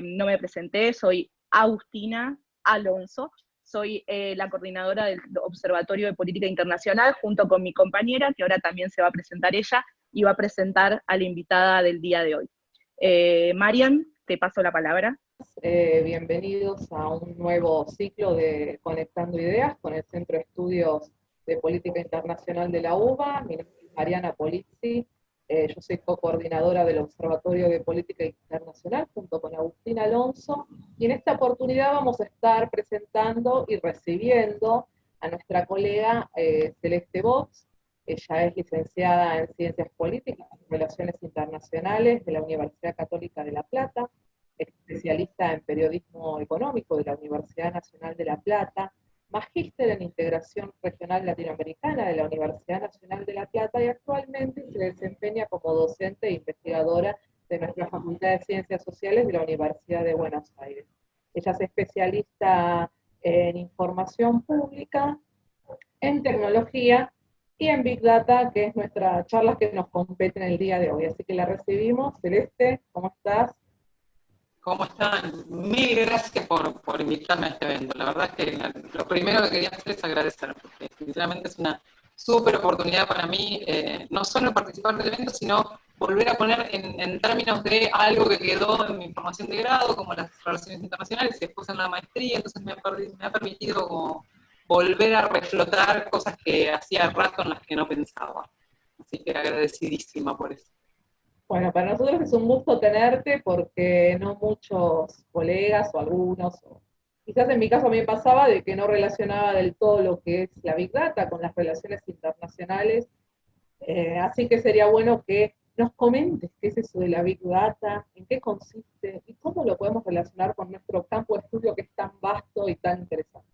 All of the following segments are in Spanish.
No me presenté, soy Agustina Alonso, soy la coordinadora del Observatorio de Política Internacional, junto con mi compañera, que ahora también se va a presentar ella, y va a presentar a la invitada del día de hoy. Marian, te paso la palabra. Bienvenidos a un nuevo ciclo de Conectando Ideas con el Centro de Estudios de Política Internacional de la UBA. Mi nombre es Mariana Polizzi, yo soy co-coordinadora del Observatorio de Política Internacional junto con Agustín Alonso, y en esta oportunidad vamos a estar presentando y recibiendo a nuestra colega Celeste Box. Ella es licenciada en Ciencias Políticas y Relaciones Internacionales de la Universidad Católica de La Plata, especialista en periodismo económico de la Universidad Nacional de La Plata, magíster en integración regional latinoamericana de la Universidad Nacional de La Plata, y actualmente se desempeña como docente e investigadora de nuestra Facultad de Ciencias Sociales de la Universidad de Buenos Aires. Ella es especialista en información pública, en tecnología y en Big Data, que es nuestra charla que nos compete en el día de hoy. Así que la recibimos. Celeste, ¿cómo estás? ¿Cómo están? Mil gracias por invitarme a este evento. La verdad es que lo primero que quería hacer es agradecer, porque sinceramente es una súper oportunidad para mí, no solo participar del evento, sino volver a poner en términos de algo que quedó en mi formación de grado, como las relaciones internacionales, y después en la maestría. Entonces me ha permitido como volver a reflotar cosas que hacía rato en las que no pensaba. Así que agradecidísima por eso. Bueno, para nosotros es un gusto tenerte porque no muchos colegas o algunos, o quizás en mi caso a mí me pasaba de que no relacionaba del todo lo que es la Big Data con las relaciones internacionales. Así que sería bueno que nos comentes qué es eso de la Big Data, en qué consiste y cómo lo podemos relacionar con nuestro campo de estudio, que es tan vasto y tan interesante.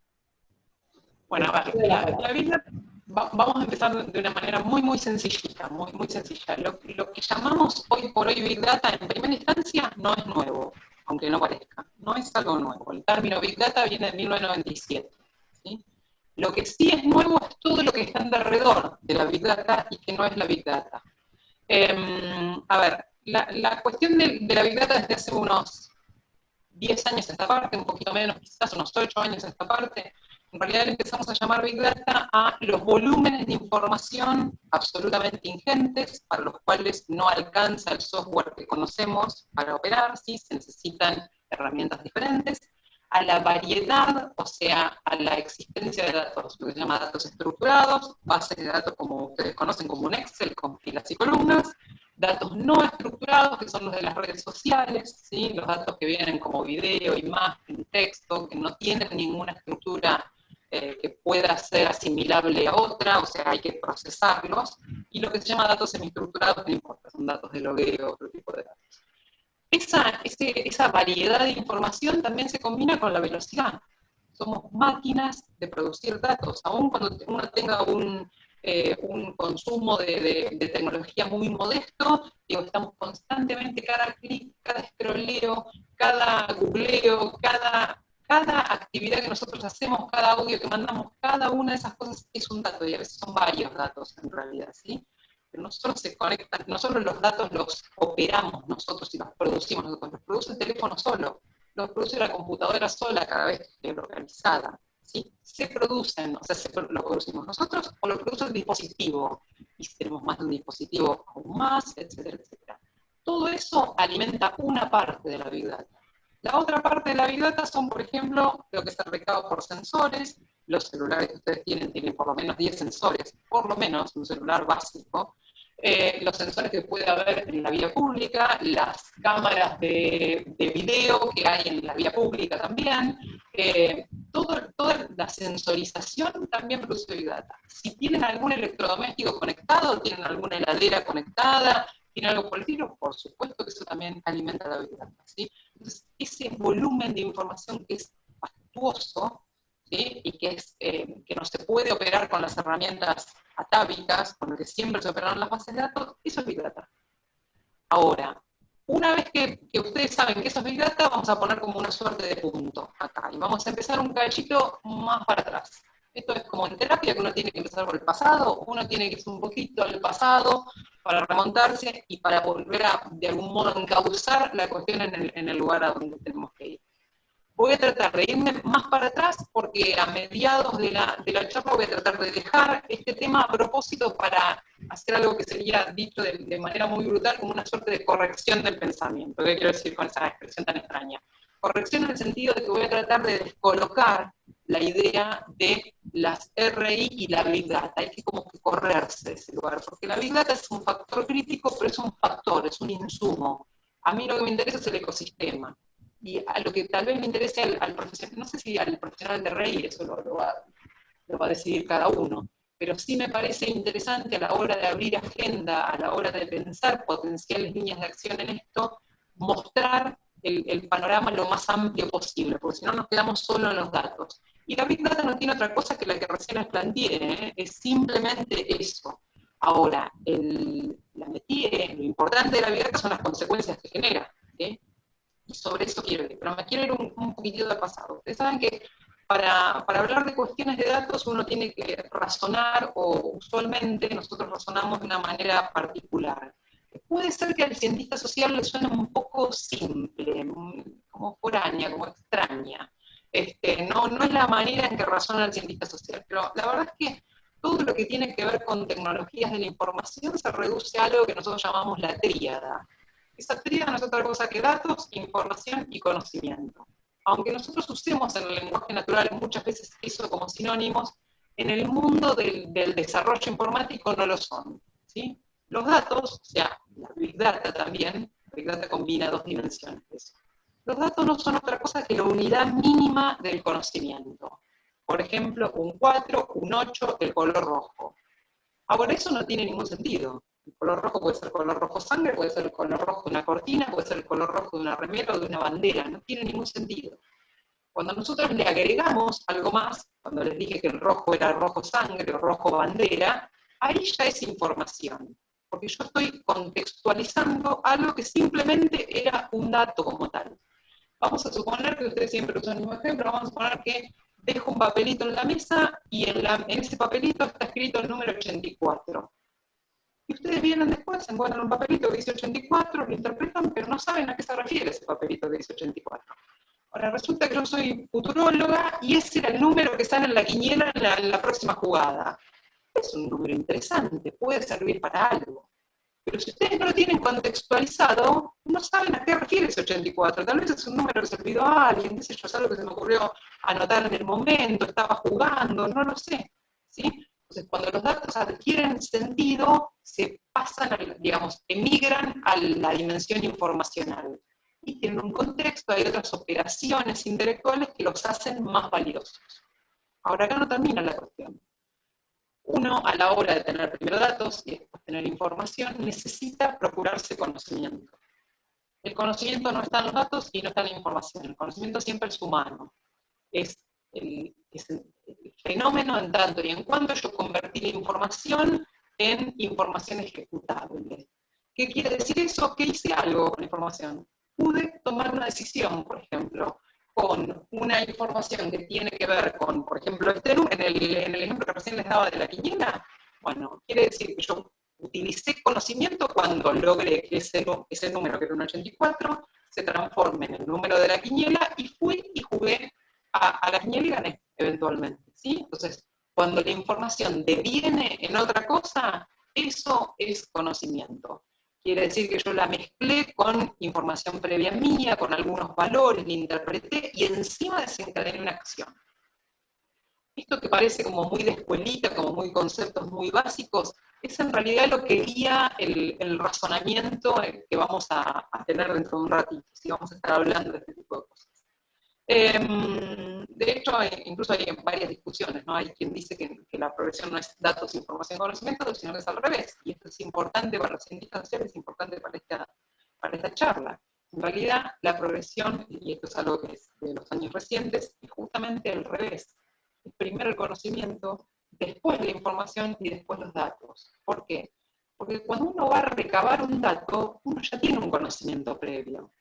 Bueno, a ver, la Big Data, vamos a empezar de una manera muy sencillita, muy sencilla. Lo que llamamos hoy por hoy Big Data en primera instancia no es nuevo, aunque no parezca, no es algo nuevo. El término Big Data viene de 1997. ¿Sí? Lo que sí es nuevo es todo lo que está alrededor de la Big Data y que no es la Big Data. A ver, la cuestión de la Big Data desde hace unos 10 años a esta parte, un poquito menos, quizás unos 8 años a esta parte, en realidad le empezamos a llamar Big Data a los volúmenes de información absolutamente ingentes para los cuales no alcanza el software que conocemos para operar, ¿sí? Se necesitan herramientas diferentes, a la variedad, o sea, a la existencia de datos, lo que se llama datos estructurados, bases de datos como ustedes conocen como un Excel con filas y columnas, datos no estructurados, que son los de las redes sociales, ¿sí? Los datos que vienen como video, imagen, texto, que no tienen ninguna estructura que pueda ser asimilable a otra, o sea, hay que procesarlos, y lo que se llama datos semiestructurados, no importa, son datos de logueo, otro tipo de datos. Esa variedad de información también se combina con la velocidad. Somos máquinas de producir datos, aun cuando uno tenga un consumo de tecnología muy modesto, digo, estamos constantemente, cada clic, cada scrolleo, cada googleo, cada actividad que nosotros hacemos, cada audio que mandamos, cada una de esas cosas es un dato, y a veces son varios datos en realidad, ¿sí? Pero no solo se conectan, no solo los datos los operamos nosotros y los producimos nosotros, los produce el teléfono solo, los produce la computadora sola cada vez que es localizada. ¿Sí? Se producen, o sea, lo producimos nosotros o lo produce el dispositivo, y si tenemos más de un dispositivo, aún más, etcétera, etcétera. Todo eso alimenta una parte de la Big Data. La otra parte de la Big Data son, por ejemplo, lo que se recaba por sensores. Los celulares que ustedes tienen por lo menos 10 sensores, por lo menos un celular básico. Los sensores que puede haber en la vía pública, las cámaras de video que hay en la vía pública también, toda la sensorización también produce Big Data. Si tienen algún electrodoméstico conectado, tienen alguna heladera conectada, tienen algo por el estilo, por supuesto que eso también alimenta la Big Data, ¿sí? Entonces, ese volumen de información que es fastuoso, ¿sí? Y que no se puede operar con las herramientas atávicas, con lo que siempre se operaron las bases de datos, eso es Big Data. Ahora, una vez que ustedes saben que eso es Big Data, vamos a poner como una suerte de punto acá, y vamos a empezar un cachito más para atrás. Esto es como en terapia, que uno tiene que empezar por el pasado, uno tiene que ir un poquito al pasado para remontarse y para volver a, de algún modo, encauzar la cuestión en el lugar a donde tenemos que ir. Voy a tratar de irme más para atrás porque a mediados de la charla voy a tratar de dejar este tema a propósito para hacer algo que sería dicho de manera muy brutal como una suerte de corrección del pensamiento. ¿Qué quiero decir con esa expresión tan extraña? Corrección en el sentido de que voy a tratar de descolocar la idea de las RI y la Big Data. Hay que como que correrse de ese lugar, porque la Big Data es un factor crítico, pero es un factor, es un insumo. A mí lo que me interesa es el ecosistema. Y a lo que tal vez me interese al profesional, no sé si al profesional de RI, eso lo va a decidir cada uno, pero sí me parece interesante a la hora de abrir agenda, a la hora de pensar potenciales líneas de acción en esto, mostrar el panorama lo más amplio posible, porque si no nos quedamos solo en los datos. Y la Big Data no tiene otra cosa que la que recién les planteé, es simplemente eso. Ahora, la metí, lo importante de la Big Data son las consecuencias que genera, ¿sí? Y sobre eso quiero ir, pero me quiero ir un poquitito del pasado. Ustedes saben que para hablar de cuestiones de datos uno tiene que razonar, o usualmente nosotros razonamos de una manera particular. Puede ser que al cientista social le suene un poco simple, como foránea, como extraña. No es la manera en que razona el cientista social, pero la verdad es que todo lo que tiene que ver con tecnologías de la información se reduce a algo que nosotros llamamos la tríada. Esa tríada no es otra cosa que datos, información y conocimiento. Aunque nosotros usemos en el lenguaje natural muchas veces eso como sinónimos, en el mundo del desarrollo informático no lo son, ¿sí? Los datos, o sea, la Big Data también, la Big Data combina dos dimensiones de eso. Los datos no son otra cosa que la unidad mínima del conocimiento. Por ejemplo, un 4, un 8, el color rojo. Ahora, eso no tiene ningún sentido. El color rojo puede ser el color rojo sangre, puede ser el color rojo de una cortina, puede ser el color rojo de una remera o de una bandera. No tiene ningún sentido. Cuando nosotros le agregamos algo más, cuando les dije que el rojo era rojo sangre o rojo bandera, ahí ya es información. Porque yo estoy contextualizando algo que simplemente era un dato como tal. Vamos a suponer que ustedes siempre usan el mismo ejemplo, vamos a suponer que dejo un papelito en la mesa y en ese papelito está escrito el número 84. Y ustedes vienen después, encuentran un papelito que dice 84, lo interpretan, pero no saben a qué se refiere ese papelito que dice 84. Ahora, resulta que yo soy futuróloga y ese era el número que sale en la quiniela en la próxima jugada. Es un número interesante, puede servir para algo. Pero si ustedes no lo tienen contextualizado, no saben a qué refiere ese 84. Tal vez es un número que se olvidó a alguien, qué sé yo, es algo que se me ocurrió anotar en el momento, estaba jugando, no lo sé. ¿Sí? Entonces, cuando los datos adquieren sentido, se pasan, digamos, emigran a la dimensión informacional. Y tienen un contexto, hay otras operaciones intelectuales que los hacen más valiosos. Ahora, acá no termina la cuestión. Uno, a la hora de tener primero datos y después tener información, necesita procurarse conocimiento. El conocimiento no está en los datos y no está en la información. El conocimiento siempre es humano. Es el fenómeno en tanto y en cuanto yo convertí la información en información ejecutable. ¿Qué quiere decir eso? Que hice algo con la información. Pude tomar una decisión, por ejemplo, con una información que tiene que ver con, por ejemplo, en el ejemplo que recién les daba de la quiniela, bueno, quiere decir que yo utilicé conocimiento cuando logré que ese número, que era un 84, se transforme en el número de la quiniela y fui y jugué a la quiniela y gané, eventualmente, ¿sí? Entonces, cuando la información deviene en otra cosa, eso es conocimiento. Quiere decir que yo la mezclé con información previa mía, con algunos valores, la interpreté y encima desencadené una acción. Esto que parece como muy de escuelita, como muy conceptos muy básicos, es en realidad lo que guía el razonamiento que vamos a tener dentro de un ratito, si vamos a estar hablando de este tipo de cosas. De hecho, incluso hay varias discusiones, ¿no? Hay quien dice que la progresión no es datos, información, conocimiento, sino que es al revés. Y esto es importante para los cientistas sociales, es importante para esta charla. En realidad, la progresión, y esto es algo que es de los años recientes, es justamente al revés. Es primero el conocimiento, después la información y después los datos. ¿Por qué? Porque cuando uno va a recabar un dato, uno ya tiene un conocimiento previo.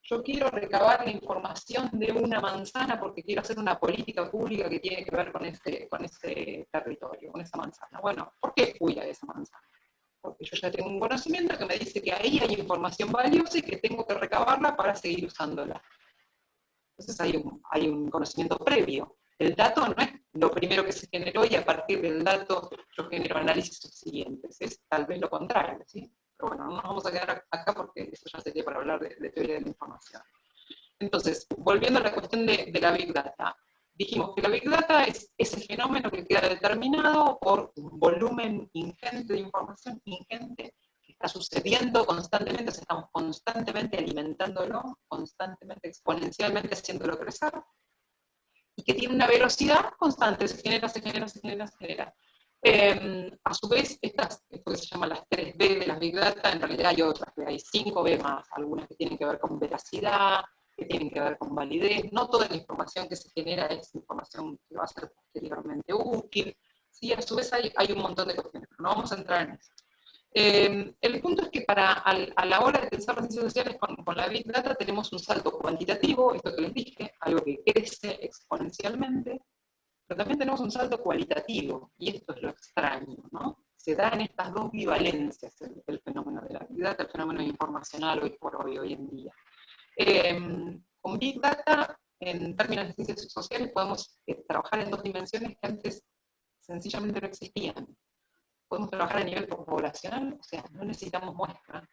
yo quiero recabar la información de una manzana porque quiero hacer una política pública que tiene que ver con ese territorio, con esa manzana. Bueno, ¿por qué fui a esa manzana? Porque yo ya tengo un conocimiento que me dice que ahí hay información valiosa y que tengo que recabarla para seguir usándola. Entonces hay un conocimiento previo. El dato no es lo primero que se generó y a partir del dato yo genero análisis subsiguientes. Es tal vez lo contrario, ¿sí? Pero bueno, no nos vamos a quedar acá porque eso ya sería para hablar de teoría de la información. Entonces, volviendo a la cuestión de la Big Data, dijimos que la Big Data es ese fenómeno que queda determinado por un volumen ingente de información, ingente, que está sucediendo constantemente, o sea, estamos constantemente alimentándolo, constantemente, exponencialmente haciéndolo crecer, y que tiene una velocidad constante, se genera, se genera, se genera, se genera. A su vez, esto que se llama las 3B de las Big Data, en realidad hay otras, hay 5B más, algunas que tienen que ver con veracidad, que tienen que ver con validez. No toda la información que se genera es información que va a ser posteriormente útil. Sí, a su vez hay un montón de cuestiones, pero no vamos a entrar en eso. El punto es que a la hora de pensar las ciencias sociales con la Big Data tenemos un salto cuantitativo, esto que les dije, algo que crece exponencialmente, pero también tenemos un salto cualitativo, y esto es lo extraño, ¿no? Se da en estas dos bivalencias el fenómeno de la Big Data, el fenómeno informacional hoy por hoy en día. Con Big Data, en términos de ciencias sociales, podemos trabajar en dos dimensiones que antes sencillamente no existían. Podemos trabajar a nivel poblacional, o sea, no necesitamos muestras.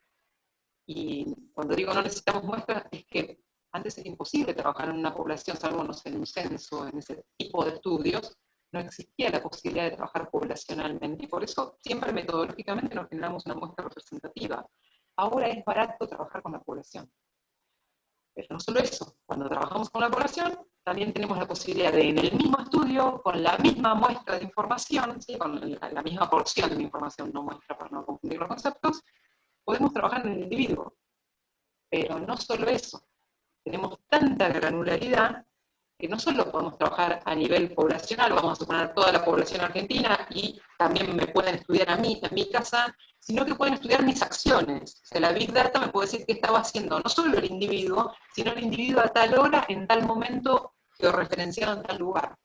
Y cuando digo no necesitamos muestras, es que antes era imposible trabajar en una población, salvo no sé, en un censo, en ese tipo de estudios, no existía la posibilidad de trabajar poblacionalmente, y por eso siempre metodológicamente nos generamos una muestra representativa. Ahora es barato trabajar con la población. Pero no solo eso, cuando trabajamos con la población, también tenemos la posibilidad de, en el mismo estudio, con la misma muestra de información, ¿sí? Con la misma porción de información, no muestra para no confundir los conceptos, podemos trabajar en el individuo. Pero no solo eso, tenemos tanta granularidad que no solo podemos trabajar a nivel poblacional, vamos a suponer toda la población argentina y también me pueden estudiar a mí, en mi casa, sino que pueden estudiar mis acciones. O sea, la Big Data me puede decir qué estaba haciendo no solo el individuo, sino el individuo a tal hora, en tal momento, georreferenciado en tal lugar.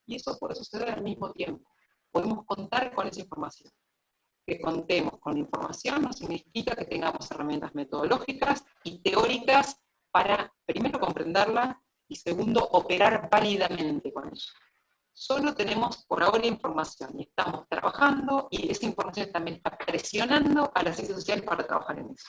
Y eso puede suceder al mismo tiempo. Podemos contar con esa información. Que contemos con información no significa que tengamos herramientas metodológicas y teóricas para, primero, comprenderla y, segundo, operar válidamente con ella. Solo tenemos por ahora información y estamos trabajando y esa información también está presionando a las ciencias sociales para trabajar en eso.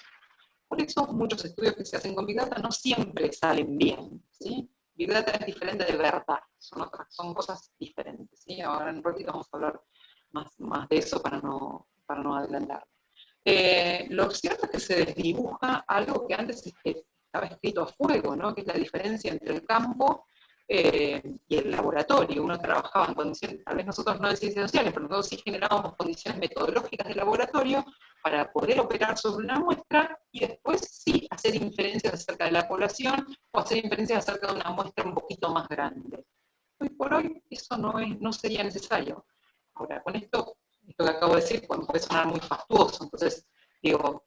Por eso muchos estudios que se hacen con Big Data no siempre salen bien, ¿sí? Big Data es diferente de verdad, son cosas diferentes, ¿sí? Ahora en un ratito vamos a hablar más de eso para no adelantar. Lo cierto es que se desdibuja algo que antes estaba escrito a fuego, ¿no? Que es la diferencia entre el campo y el laboratorio. Uno trabajaba en condiciones, tal vez nosotros no en ciencias sociales, pero nosotros sí generábamos condiciones metodológicas de laboratorio para poder operar sobre una muestra y después sí hacer inferencias acerca de la población o hacer inferencias acerca de una muestra un poquito más grande. Hoy por hoy eso no sería necesario. Ahora, con esto que acabo de decir puede sonar muy fastuoso, entonces digo,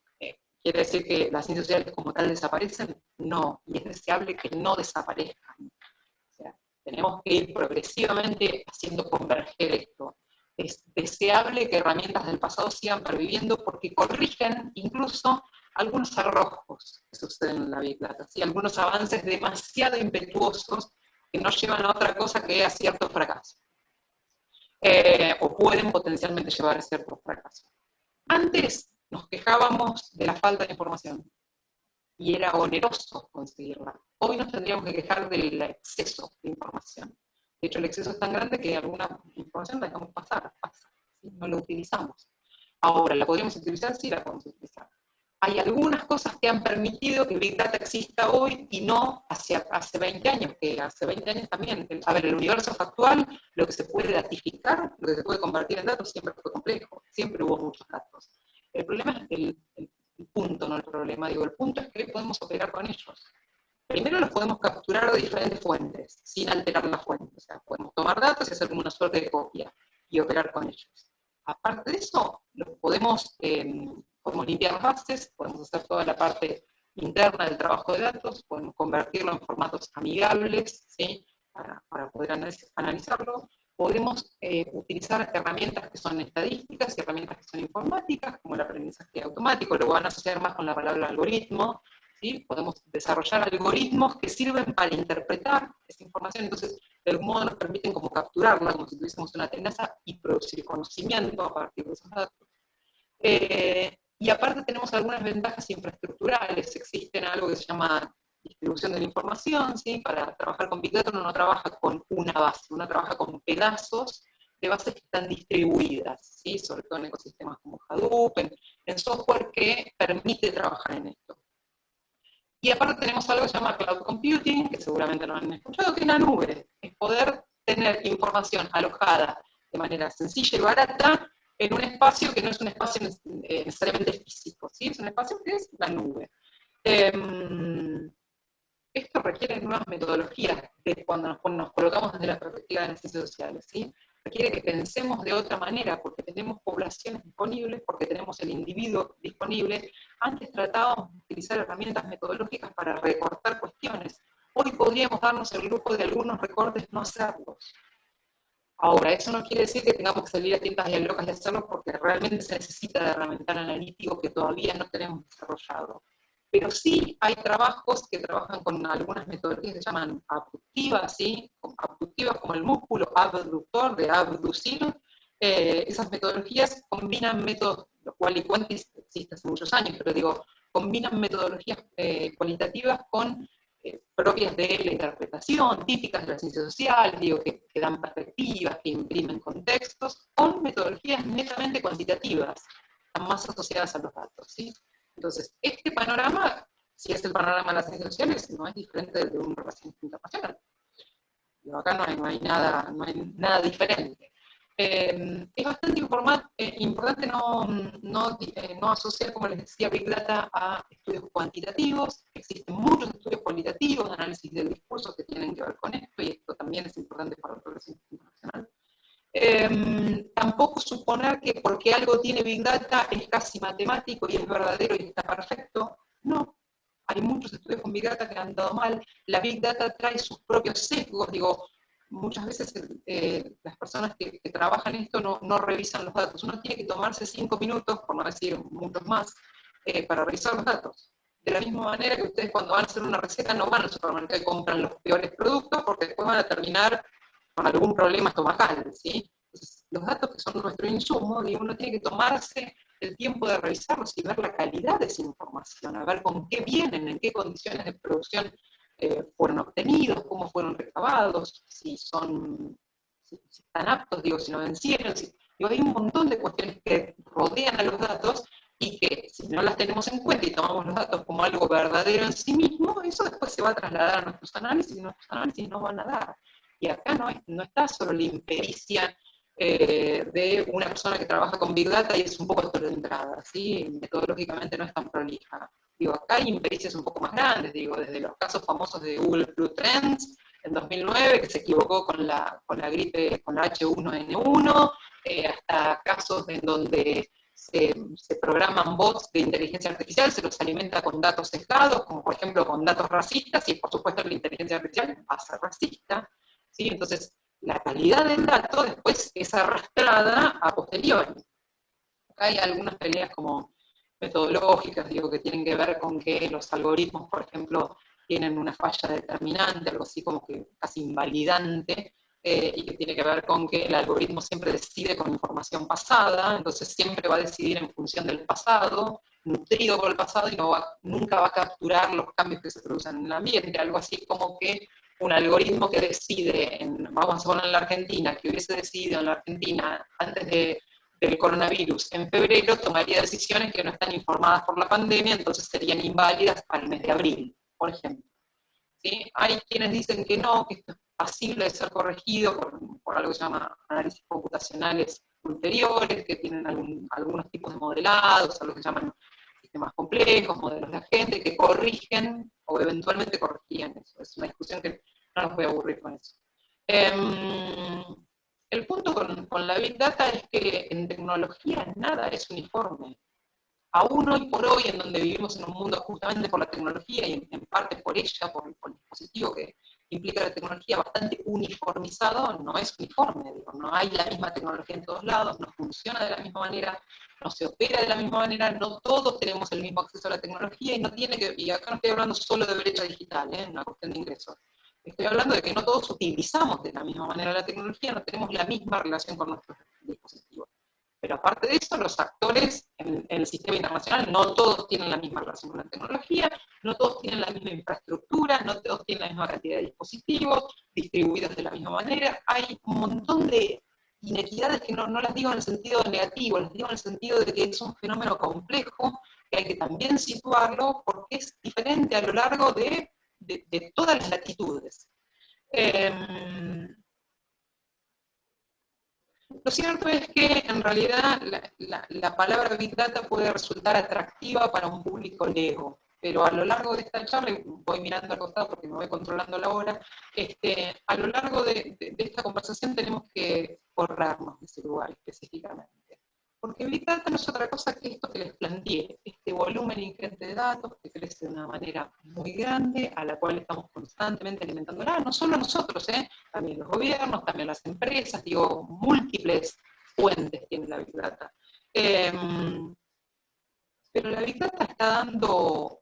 ¿quiere decir que las ciencias sociales como tal desaparecen? No, y es deseable que no desaparezcan. O sea, tenemos que ir progresivamente haciendo converger esto. Es deseable que herramientas del pasado sigan perviviendo porque corrigen incluso algunos arrojos que suceden en la Big Data, ¿sí? Algunos avances demasiado impetuosos que nos llevan a otra cosa que a cierto fracaso. O pueden potencialmente llevar a ciertos fracasos. Antes nos quejábamos de la falta de información y era oneroso conseguirla. Hoy nos tendríamos que quejar del exceso de información. De hecho, el exceso es tan grande que alguna información la dejamos pasar, ¿sí? No la utilizamos. Ahora, ¿la podríamos utilizar? Sí, la podemos utilizar. Hay algunas cosas que han permitido que Big Data exista hoy y no hace 20 años, que hace 20 años también. A ver, el universo factual, lo que se puede datificar, lo que se puede convertir en datos, siempre fue complejo, siempre hubo muchos datos. El problema es el punto, no el problema. Digo, el punto es que podemos operar con ellos. Primero los podemos capturar de diferentes fuentes, sin alterar la fuente. O sea, podemos tomar datos y hacer como una suerte de copia y operar con ellos. Aparte de eso, los podemos limpiar las bases, podemos hacer toda la parte interna del trabajo de datos, pueden convertirlo en formatos amigables, ¿sí? Para poder analizarlo. Podemos utilizar herramientas que son estadísticas y herramientas que son informáticas, como el aprendizaje automático, lo van a asociar más con la palabra algoritmo, ¿sí? Podemos desarrollar algoritmos que sirven para interpretar esa información, entonces de algún modo nos permiten como capturarla, como si tuviésemos una tenaza y producir conocimiento a partir de esos datos. Y aparte tenemos algunas ventajas infraestructurales, existen algo que se llama distribución de la información, ¿sí? Para trabajar con Big Data uno no trabaja con una base, uno trabaja con pedazos de bases que están distribuidas, ¿sí? Sobre todo en ecosistemas como Hadoop, en software que permite trabajar en esto. Y aparte tenemos algo que se llama Cloud Computing, que seguramente lo han escuchado, que es la nube, es poder tener información alojada de manera sencilla y barata en un espacio que no es un espacio necesariamente físico, ¿sí? Es un espacio que es la nube. Esto requiere nuevas metodologías de cuando nos colocamos desde la perspectiva de las ciencias sociales, ¿sí? Requiere que pensemos de otra manera, porque tenemos poblaciones disponibles, porque tenemos el individuo disponible. Antes tratábamos de utilizar herramientas metodológicas para recortar cuestiones. Hoy podríamos darnos el lujo de algunos recortes no hacerlos. Ahora, eso no quiere decir que tengamos que salir a tientas y a locas y hacerlo, porque realmente se necesita de herramental analítico que todavía no tenemos desarrollado. Pero sí hay trabajos que trabajan con algunas metodologías que se llaman abductivas, ¿sí? Abductivas como el músculo abductor, de abducir. Esas metodologías combinan métodos, lo cual y Quantis existe hace muchos años, pero digo, combinan metodologías cualitativas con propias de la interpretación, típicas de las ciencias sociales, digo, que dan perspectivas, que imprimen contextos, con metodologías netamente cuantitativas, están más asociadas a los datos, ¿sí? Entonces, este panorama, si es el panorama de las ciencias sociales, no es diferente del de una relación internacional. Pero acá no hay nada diferente. Es bastante importante no asociar, como les decía, Big Data a estudios cuantitativos. Existen muchos estudios cualitativos, análisis del discurso que tienen que ver con esto, y esto también es importante para la relación internacional. Tampoco suponer que porque algo tiene Big Data es casi matemático y es verdadero y está perfecto. No, hay muchos estudios con Big Data que han dado mal. La Big Data trae sus propios sesgos, digo, muchas veces las personas que trabajan en esto no revisan los datos. Uno tiene que tomarse 5 minutos, por no decir muchos más, para revisar los datos. De la misma manera que ustedes cuando van a hacer una receta no van al supermercado y compran los peores productos porque después van a terminar con algún problema estomacal, ¿sí? Entonces, los datos que son nuestro insumo, digo, uno tiene que tomarse el tiempo de revisarlos y ver la calidad de esa información, a ver con qué vienen, en qué condiciones de producción fueron obtenidos, cómo fueron recabados, si están aptos, digo, si no vencieron, digo, hay un montón de cuestiones que rodean a los datos y que si no las tenemos en cuenta y tomamos los datos como algo verdadero en sí mismo, eso después se va a trasladar a nuestros análisis y nuestros análisis no van a dar. Y acá no está solo la impericia de una persona que trabaja con Big Data y es un poco esto de entrada, ¿sí? Metodológicamente no es tan prolija. Digo, acá hay impericias un poco más grandes, digo, desde los casos famosos de Google Blue Trends en 2009, que se equivocó con la gripe, con la H1N1, hasta casos en donde se programan bots de inteligencia artificial, se los alimenta con datos sesgados, como por ejemplo con datos racistas, y por supuesto la inteligencia artificial va a ser racista, ¿sí? Entonces, la calidad del dato después es arrastrada a posteriori. Acá hay algunas peleas como metodológicas, digo, que tienen que ver con que los algoritmos, por ejemplo, tienen una falla determinante, algo así como que casi invalidante, y que tiene que ver con que el algoritmo siempre decide con información pasada, entonces siempre va a decidir en función del pasado, nutrido por el pasado, y nunca va a capturar los cambios que se producen en el ambiente, algo así como que un algoritmo que decide, vamos a poner en la Argentina, que hubiese decidido en la Argentina antes del coronavirus en febrero, tomaría decisiones que no están informadas por la pandemia, entonces serían inválidas para el mes de abril, por ejemplo. ¿Sí? Hay quienes dicen que no, que esto es pasible de ser corregido por algo que se llama análisis computacionales ulteriores, que tienen algunos tipos de modelados, algo que se llaman sistemas complejos, modelos de agente, que corrigen o eventualmente corrigirían eso. Es una discusión que no los voy a aburrir con eso. El punto con la Big Data es que en tecnología nada es uniforme. aún hoy por hoy, en donde vivimos en un mundo justamente por la tecnología y en parte por ella, por el dispositivo que implica la tecnología, bastante uniformizado, no es uniforme, digo, no hay la misma tecnología en todos lados, no funciona de la misma manera, no se opera de la misma manera, no todos tenemos el mismo acceso a la tecnología, y no tiene que, y acá no estoy hablando solo de brecha digital, una cuestión de ingresos. Estoy hablando de que no todos utilizamos de la misma manera la tecnología, no tenemos la misma relación con nuestros dispositivos. Pero aparte de eso, los actores en el sistema internacional no todos tienen la misma relación con la tecnología, no todos tienen la misma infraestructura, no todos tienen la misma cantidad de dispositivos distribuidos de la misma manera. Hay un montón de inequidades que no las digo en el sentido negativo, las digo en el sentido de que es un fenómeno complejo, que hay que también situarlo porque es diferente a lo largo de todas las latitudes. Lo cierto es que en realidad la palabra Big Data puede resultar atractiva para un público lego, pero a lo largo de esta charla, y voy mirando al costado porque me voy controlando la hora, a lo largo de esta conversación tenemos que corrernos de ese lugar específicamente. Porque Big Data no es otra cosa que esto que les planteé, este volumen ingente de datos que crece de una manera muy grande, a la cual estamos constantemente alimentándola, no solo nosotros, también los gobiernos, también las empresas, digo, múltiples fuentes tiene la Big Data. Pero la Big Data está dando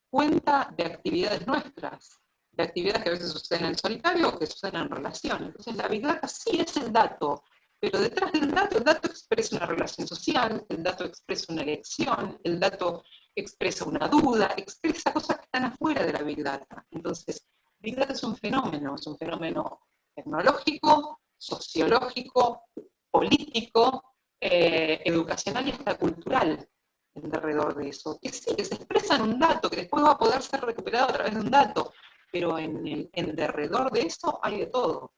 cuenta de actividades nuestras, de actividades que a veces suceden en solitario o que suceden en relación. Entonces la Big Data sí es el dato, pero detrás del dato, el dato expresa una relación social, el dato expresa una elección, el dato expresa una duda, expresa cosas que están afuera de la Big Data. Entonces, Big Data es un fenómeno tecnológico, sociológico, político, educacional y hasta cultural alrededor de eso. Que sí, que se expresa en un dato, que después va a poder ser recuperado a través de un dato, pero en derredor de eso hay de todo.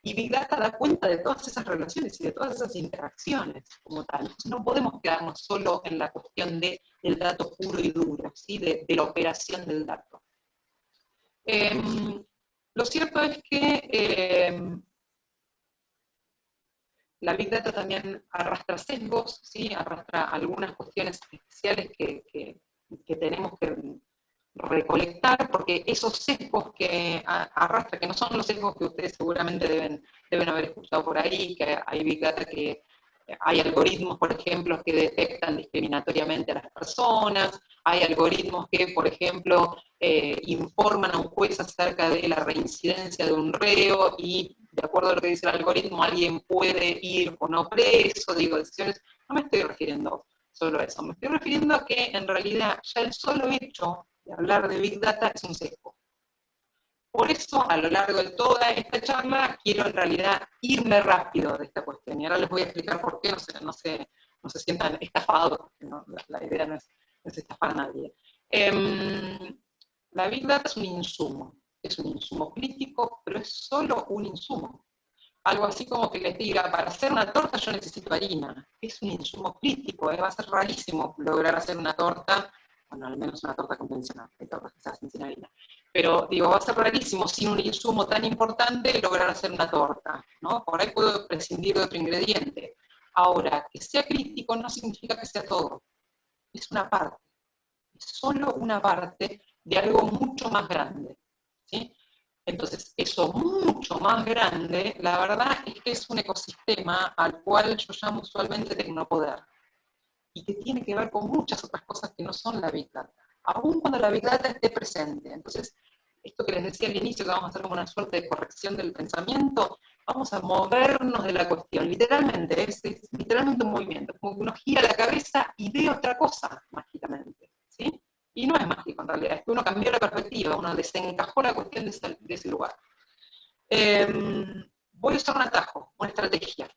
Y Big Data da cuenta de todas esas relaciones y de todas esas interacciones como tal. Entonces no podemos quedarnos solo en la cuestión del dato puro y duro, ¿sí? de la operación del dato. Lo cierto es que la Big Data también arrastra sesgos, ¿sí? Arrastra algunas cuestiones especiales que tenemos que recolectar, porque esos sesgos que arrastra, que no son los sesgos que ustedes seguramente deben haber escuchado por ahí, que hay Big Data que hay algoritmos, por ejemplo, que detectan discriminatoriamente a las personas, hay algoritmos que, por ejemplo, informan a un juez acerca de la reincidencia de un reo y, de acuerdo a lo que dice el algoritmo, alguien puede ir o no preso, digo, decisiones. No me estoy refiriendo solo a eso, me estoy refiriendo a que en realidad ya el solo hecho de hablar de Big Data es un sesgo. Por eso, a lo largo de toda esta charla, quiero en realidad irme rápido de esta cuestión. Y ahora les voy a explicar por qué no se sientan estafados, porque no, la idea no es estafar a nadie. La Big Data es un insumo crítico, pero es solo un insumo. Algo así como que les diga, para hacer una torta yo necesito harina. Es un insumo crítico, va a ser rarísimo lograr hacer una torta, bueno, al menos una torta convencional, hay tortas que se hacen sin harina. Pero digo, va a ser rarísimo sin un insumo tan importante lograr hacer una torta, ¿no? Por ahí puedo prescindir de otro ingrediente. Ahora, que sea crítico no significa que sea todo. Es una parte. Es solo una parte de algo mucho más grande, ¿sí? Entonces, eso mucho más grande, la verdad es que es un ecosistema al cual yo llamo usualmente tecnopoder, y que tiene que ver con muchas otras cosas que no son la Big Data, aun cuando la Big Data esté presente. Entonces, esto que les decía al inicio, que vamos a hacer como una suerte de corrección del pensamiento, vamos a movernos de la cuestión, literalmente, es literalmente un movimiento, como que uno gira la cabeza y ve otra cosa mágicamente, ¿sí? Y no es mágico en realidad, es que uno cambió la perspectiva, uno desencajó la cuestión de ese lugar. Voy a usar un atajo, una estrategia.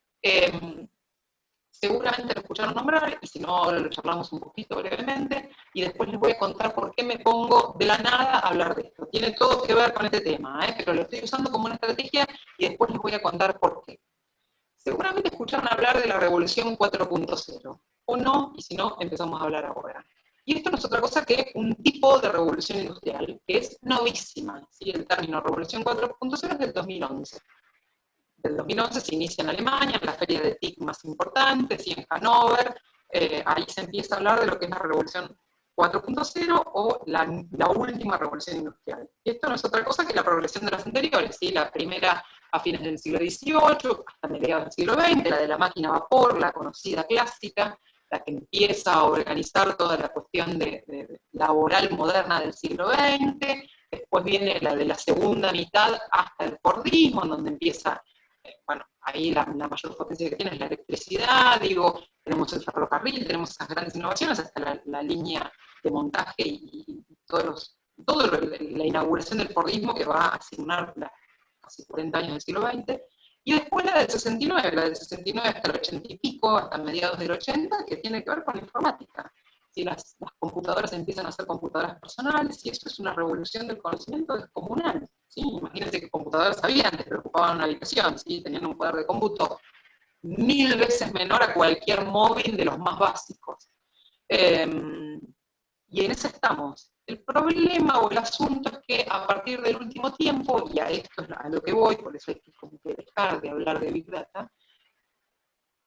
Seguramente lo escucharon nombrar, y si no, lo charlamos un poquito brevemente, y después les voy a contar por qué me pongo de la nada a hablar de esto. Tiene todo que ver con este tema, pero lo estoy usando como una estrategia, y después les voy a contar por qué. Seguramente escucharon hablar de la revolución 4.0, o no, y si no, empezamos a hablar ahora. Y esto no es otra cosa que un tipo de revolución industrial, que es novísima, ¿sí? El término revolución 4.0 es del 2011. Del 2011 se inicia en Alemania, en la feria de TIC más importante, ¿sí? En Hannover, ahí se empieza a hablar de lo que es la revolución 4.0 o la última revolución industrial. Y esto no es otra cosa que la progresión de las anteriores, ¿sí? La primera a fines del siglo XVIII, hasta mediados del siglo XX, la de la máquina a vapor, la conocida clásica, la que empieza a organizar toda la cuestión laboral moderna del siglo XX. Después viene la de la segunda mitad hasta el Fordismo, en donde empieza, bueno, ahí la mayor potencia que tiene es la electricidad, digo, tenemos el ferrocarril, tenemos esas grandes innovaciones, hasta la línea de montaje y la inauguración del Fordismo que va a asignar casi 40 años del siglo XX. Y después la del 69 hasta el 80 y pico, hasta mediados del 80, que tiene que ver con la informática. Si las computadoras empiezan a ser computadoras personales, y eso es una revolución del conocimiento descomunal. ¿Sí? Imagínense que computadoras había antes, pero ocupaban una habitación, ¿sí? Tenían un poder de cómputo 1000 veces menor a cualquier móvil de los más básicos. Y en eso estamos. El problema o el asunto es que a partir del último tiempo, y a esto es a lo que voy, por eso hay que como que dejar de hablar de Big Data,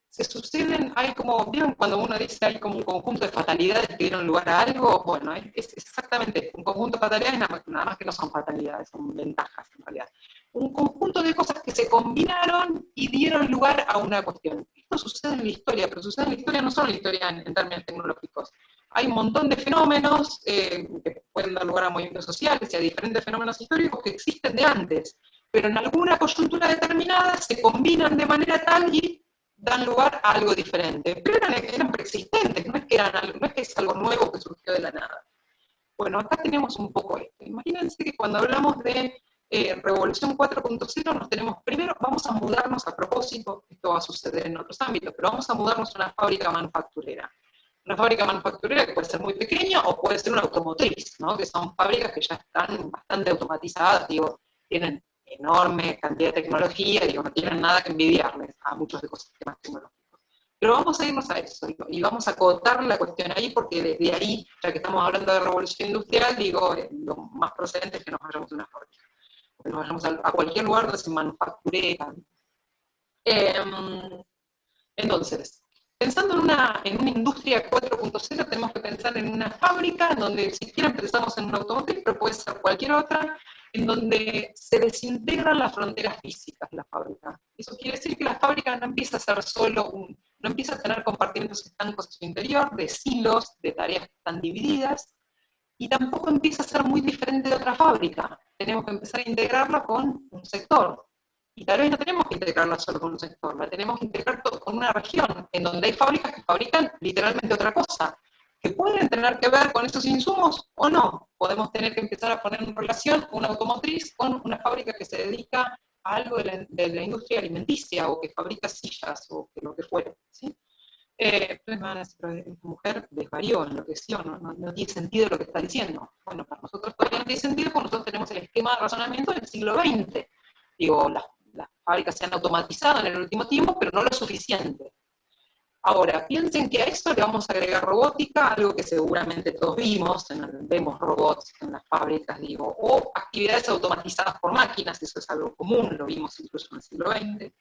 se suceden, hay como, ¿vieron cuando uno dice hay como un conjunto de fatalidades que dieron lugar a algo? Bueno, es exactamente un conjunto de fatalidades, nada más que no son fatalidades, son ventajas en realidad. Un conjunto de cosas que se combinaron y dieron lugar a una cuestión. Esto sucede en la historia, pero sucede en la historia no solo en la historia en términos tecnológicos. Hay un montón de fenómenos que pueden dar lugar a movimientos sociales y a diferentes fenómenos históricos que existen de antes, pero en alguna coyuntura determinada se combinan de manera tal y dan lugar a algo diferente. Pero eran preexistentes, no es que es algo nuevo que surgió de la nada. Bueno, acá tenemos un poco esto. Imagínense que cuando hablamos de Revolución 4.0, primero vamos a mudarnos a propósito, esto va a suceder en otros ámbitos, pero vamos a mudarnos a una fábrica manufacturera. Una fábrica manufacturera que puede ser muy pequeña o puede ser una automotriz, ¿no? Que son fábricas que ya están bastante automatizadas, digo, tienen enorme cantidad de tecnología, digo, no tienen nada que envidiarles a muchos ecosistemas tecnológicos. Pero vamos a irnos a eso, y vamos a acotar la cuestión ahí, porque desde ahí, ya que estamos hablando de revolución industrial, digo, lo más procedente es que nos vayamos a una fábrica, que nos vayamos a cualquier lugar donde se manufacture. Entonces, pensando en una industria 4.0, tenemos que pensar en una fábrica, en donde si siquiera pensamos en una automotriz, pero puede ser cualquier otra, en donde se desintegran las fronteras físicas de la fábrica. Eso quiere decir que la fábrica no empieza a ser no empieza a tener compartimentos estancos en su interior, de silos, de tareas que están divididas, y tampoco empieza a ser muy diferente de otra fábrica. Tenemos que empezar a integrarla con un sector. Y tal vez no tenemos que integrarla solo con un sector, la tenemos que integrar con una región, en donde hay fábricas que fabrican literalmente otra cosa, que pueden tener que ver con esos insumos o no. Podemos tener que empezar a poner en relación una automotriz con una fábrica que se dedica a algo de la industria alimenticia, o que fabrica sillas, o que lo que fuera, ¿sí? Entonces van a decir, esta mujer desvarió, enloqueció, no tiene sentido lo que está diciendo. Bueno, para nosotros todavía no tiene sentido, porque nosotros tenemos el esquema de razonamiento del siglo XX. Digo, las fábricas se han automatizado en el último tiempo, pero no lo suficiente. Ahora, piensen que a eso le vamos a agregar robótica, algo que seguramente todos vemos robots en las fábricas, digo, o actividades automatizadas por máquinas, eso es algo común, lo vimos incluso en el siglo XX,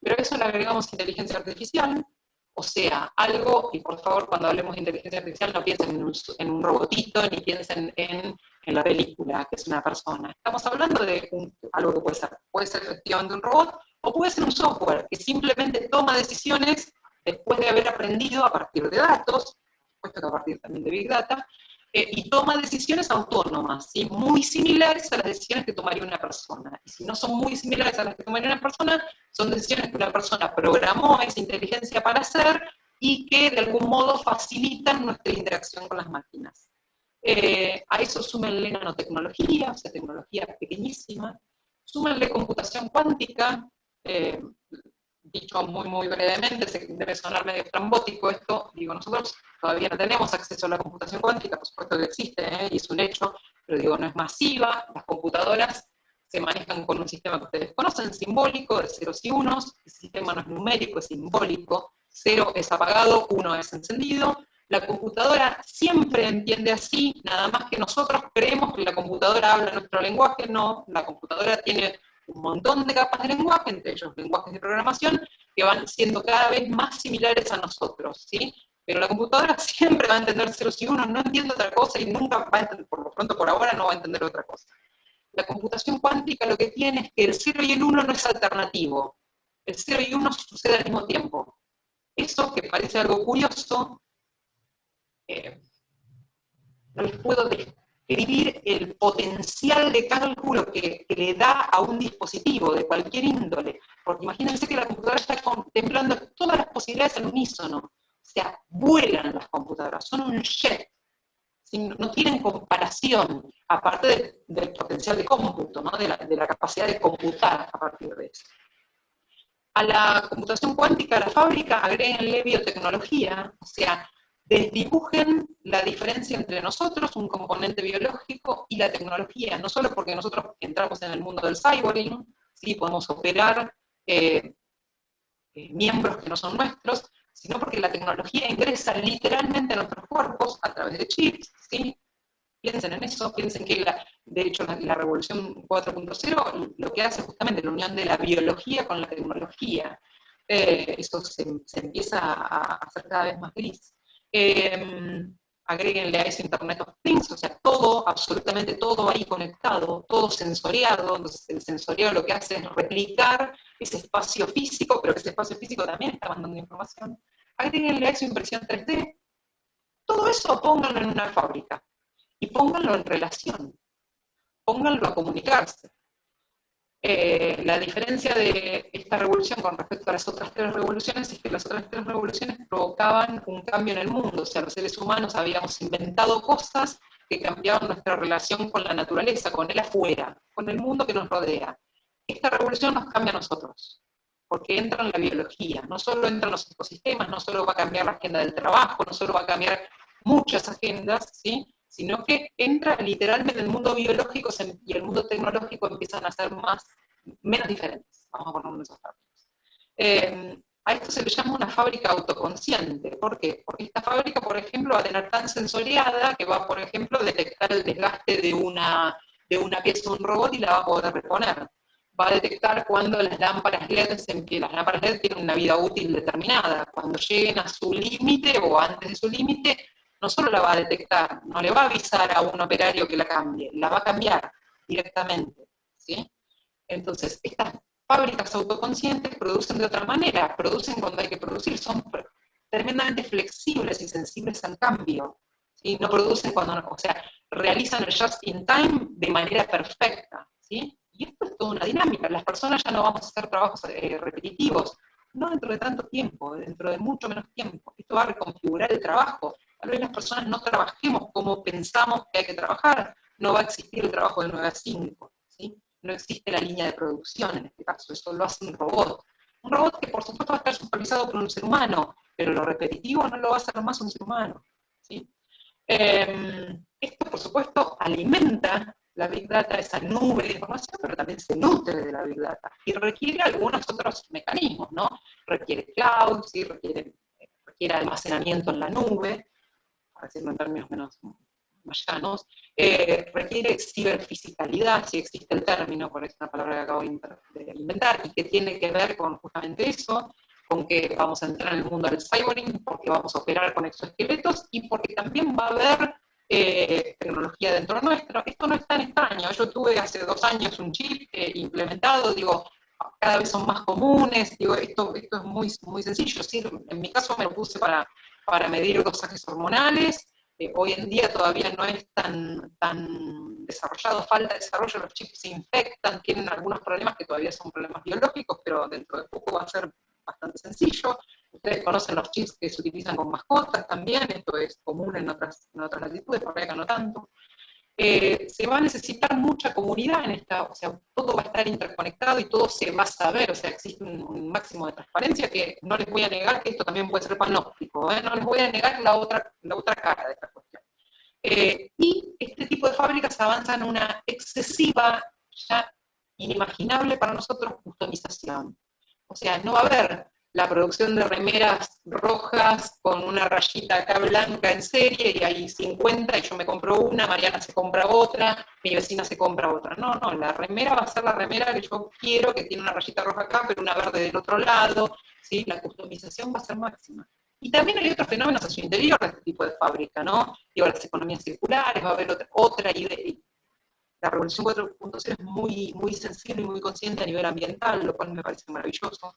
pero a eso le agregamos inteligencia artificial, o sea, algo, y por favor cuando hablemos de inteligencia artificial no piensen en un robotito, ni piensen en la película, que es una persona. Estamos hablando de algo que puede ser efectivamente un robot, o puede ser un software que simplemente toma decisiones después de haber aprendido a partir de datos, puesto que a partir también de Big Data, y toma decisiones autónomas, ¿sí? Muy similares a las decisiones que tomaría una persona. Y si no son muy similares a las que tomaría una persona, son decisiones que una persona programó esa inteligencia para hacer y que de algún modo facilitan nuestra interacción con las máquinas. A eso súmenle nanotecnología, o sea, tecnología pequeñísima, súmenle computación cuántica, dicho muy brevemente, debe sonar medio estrambótico esto, digo, nosotros todavía no tenemos acceso a la computación cuántica, por supuesto que existe, y es un hecho, pero digo, no es masiva, las computadoras se manejan con un sistema que ustedes conocen, simbólico, de ceros y unos, el sistema no es numérico, es simbólico, 0 es apagado, 1 es encendido, la computadora siempre entiende así, nada más que nosotros creemos que la computadora habla nuestro lenguaje, no, la computadora tiene un montón de capas de lenguaje, entre ellos lenguajes de programación, que van siendo cada vez más similares a nosotros, ¿sí? Pero la computadora siempre va a entender ceros y unos, no entiende otra cosa y nunca va a entender, por lo pronto por ahora no va a entender otra cosa. La computación cuántica lo que tiene es que el 0 y el 1 no es alternativo. El 0 y 1 sucede al mismo tiempo. Eso, que parece algo curioso, no les puedo describir el potencial de cálculo que le da a un dispositivo de cualquier índole. Porque imagínense que la computadora está contemplando todas las posibilidades al unísono. O sea, vuelan las computadoras, son un jet. No tienen comparación, aparte del potencial de cómputo, ¿no? de la capacidad de computar a partir de eso. A la computación cuántica, a la fábrica, agréguenle biotecnología, o sea, desdibujen la diferencia entre nosotros, un componente biológico, y la tecnología, no solo porque nosotros entramos en el mundo del cyborging, ¿sí? Podemos operar miembros que no son nuestros, sino porque la tecnología ingresa literalmente a nuestros cuerpos a través de chips, ¿sí? Piensen en eso, piensen que de hecho la revolución 4.0 lo que hace justamente la unión de la biología con la tecnología. Eso se empieza a hacer cada vez más gris. Agréguenle a eso Internet of Things, o sea, todo, absolutamente todo ahí conectado, todo sensoriado. Entonces el sensoriado lo que hace es replicar ese espacio físico, pero que ese espacio físico también está mandando información. Agréguenle a eso impresión 3D. Todo eso pónganlo en una fábrica. Y pónganlo en relación, pónganlo a comunicarse. La diferencia de esta revolución con respecto a las otras 3 revoluciones es que las otras 3 revoluciones provocaban un cambio en el mundo, o sea, los seres humanos habíamos inventado cosas que cambiaban nuestra relación con la naturaleza, con el afuera, con el mundo que nos rodea. Esta revolución nos cambia a nosotros, porque entra en la biología, no solo entra en los ecosistemas, no solo va a cambiar la agenda del trabajo, no solo va a cambiar muchas agendas, ¿sí? Sino que entra literalmente en el mundo biológico y el mundo tecnológico empiezan a ser menos diferentes, vamos a ponerlo en esos términos. A esto se le llama una fábrica autoconsciente. ¿Por qué? Porque esta fábrica, por ejemplo, va a tener tan sensoriada que va, por ejemplo, a detectar el desgaste de una pieza de un robot y la va a poder reponer. Va a detectar cuando las lámparas LED, las lámparas LED tienen una vida útil determinada. Cuando lleguen a su límite o antes de su límite, no solo la va a detectar, no le va a avisar a un operario que la cambie, la va a cambiar directamente, ¿sí? Entonces, estas fábricas autoconscientes producen de otra manera, producen cuando hay que producir, son tremendamente flexibles y sensibles al cambio, ¿sí? No producen cuando no, o sea, realizan el just in time de manera perfecta, ¿sí? Y esto es toda una dinámica, las personas ya no vamos a hacer trabajos repetitivos, no dentro de tanto tiempo, dentro de mucho menos tiempo. Esto va a reconfigurar el trabajo. Tal vez las personas no trabajemos como pensamos que hay que trabajar, no va a existir el trabajo de 9 a 5, ¿sí? No existe la línea de producción en este caso, eso lo hace un robot. Un robot que por supuesto va a estar supervisado por un ser humano, pero lo repetitivo no lo va a hacer más un ser humano, ¿sí? Esto por supuesto alimenta la Big Data, esa nube de información, pero también se nutre de la Big Data y requiere algunos otros mecanismos, ¿no? Requiere cloud, ¿sí? requiere almacenamiento en la nube, para decirlo en términos menos más llanos, requiere ciberfisicalidad, si existe el término, por esta palabra que acabo de inventar, y que tiene que ver con justamente eso, con que vamos a entrar en el mundo del cyborging, porque vamos a operar con exoesqueletos, y porque también va a haber tecnología dentro nuestro. Esto no es tan extraño. Yo tuve hace 2 años un chip implementado, digo, cada vez son más comunes, digo, esto es muy, muy sencillo. ¿Sí? En mi caso me lo puse para medir dosajes hormonales. Hoy en día todavía no es tan desarrollado, falta desarrollo, los chips se infectan, tienen algunos problemas que todavía son problemas biológicos, pero dentro de poco va a ser bastante sencillo. Ustedes conocen los chips que se utilizan con mascotas también, esto es común en otras latitudes, por acá no tanto. Se va a necesitar mucha comunidad en esta, o sea, todo va a estar interconectado y todo se va a saber, o sea, existe un máximo de transparencia que no les voy a negar que esto también puede ser panóptico, no les voy a negar la otra cara de esta cuestión. Y este tipo de fábricas avanzan en una excesiva, ya inimaginable para nosotros, customización. O sea, no va a haber la producción de remeras rojas con una rayita acá blanca en serie y hay 50 y yo me compro una, Mariana se compra otra, mi vecina se compra otra. No, la remera va a ser la remera que yo quiero, que tiene una rayita roja acá, pero una verde del otro lado, ¿sí? La customización va a ser máxima. Y también hay otros fenómenos a su interior de este tipo de fábrica, ¿no? Digo, las economías circulares, va a haber otra idea. La Revolución 4.0 es muy, muy sensible y muy consciente a nivel ambiental, lo cual me parece maravilloso.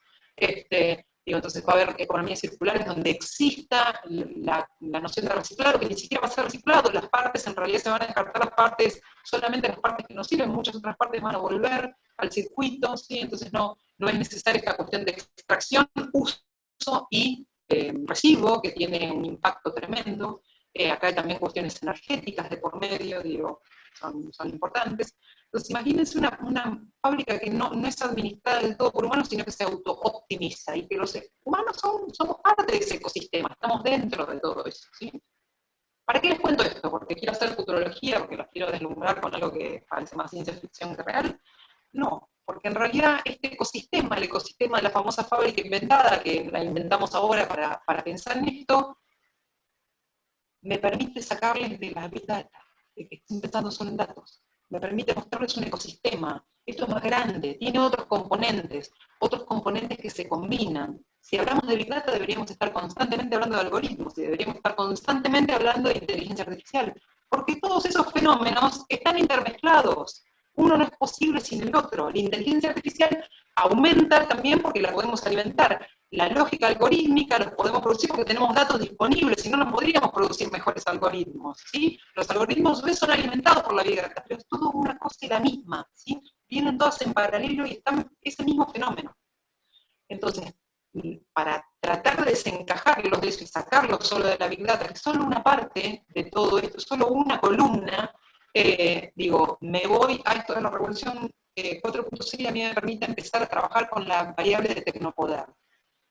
Entonces va a haber economías circulares donde exista la noción de reciclado, que ni siquiera va a ser reciclado, las partes en realidad se van a descartar las partes, solamente las partes que no sirven, muchas otras partes van a volver al circuito, ¿sí? Entonces no es necesaria esta cuestión de extracción, uso y residuo, que tiene un impacto tremendo. Acá hay también cuestiones energéticas de por medio, digo, son importantes. Entonces, imagínense una fábrica que no es administrada del todo por humanos, sino que se auto-optimiza, y que los humanos somos parte de ese ecosistema, estamos dentro de todo eso, ¿sí? ¿Para qué les cuento esto? ¿Porque quiero hacer futurología? ¿Porque los quiero deslumbrar con algo que parece más ciencia ficción que real? No, porque en realidad este ecosistema, el ecosistema de la famosa fábrica inventada, que la inventamos ahora para pensar en esto, me permite sacarles de la big data, de que estén pensando solo en datos. Me permite mostrarles un ecosistema. Esto es más grande, tiene otros componentes que se combinan. Si hablamos de Big Data, deberíamos estar constantemente hablando de algoritmos, y deberíamos estar constantemente hablando de inteligencia artificial, porque todos esos fenómenos están intermezclados. Uno no es posible sin el otro. La inteligencia artificial aumenta también porque la podemos alimentar. La lógica algorítmica los podemos producir porque tenemos datos disponibles, si no, no podríamos producir mejores algoritmos, ¿sí? Los algoritmos son alimentados por la Big Data, pero es todo una cosa y la misma, ¿sí? Vienen todas en paralelo y están ese mismo fenómeno. Entonces, para tratar de desencajarlos de eso y sacarlos solo de la Big Data, que es solo una parte de todo esto, solo una columna, me voy a esto de la Revolución 4.0, y a mí me permite empezar a trabajar con la variable de tecnopoder.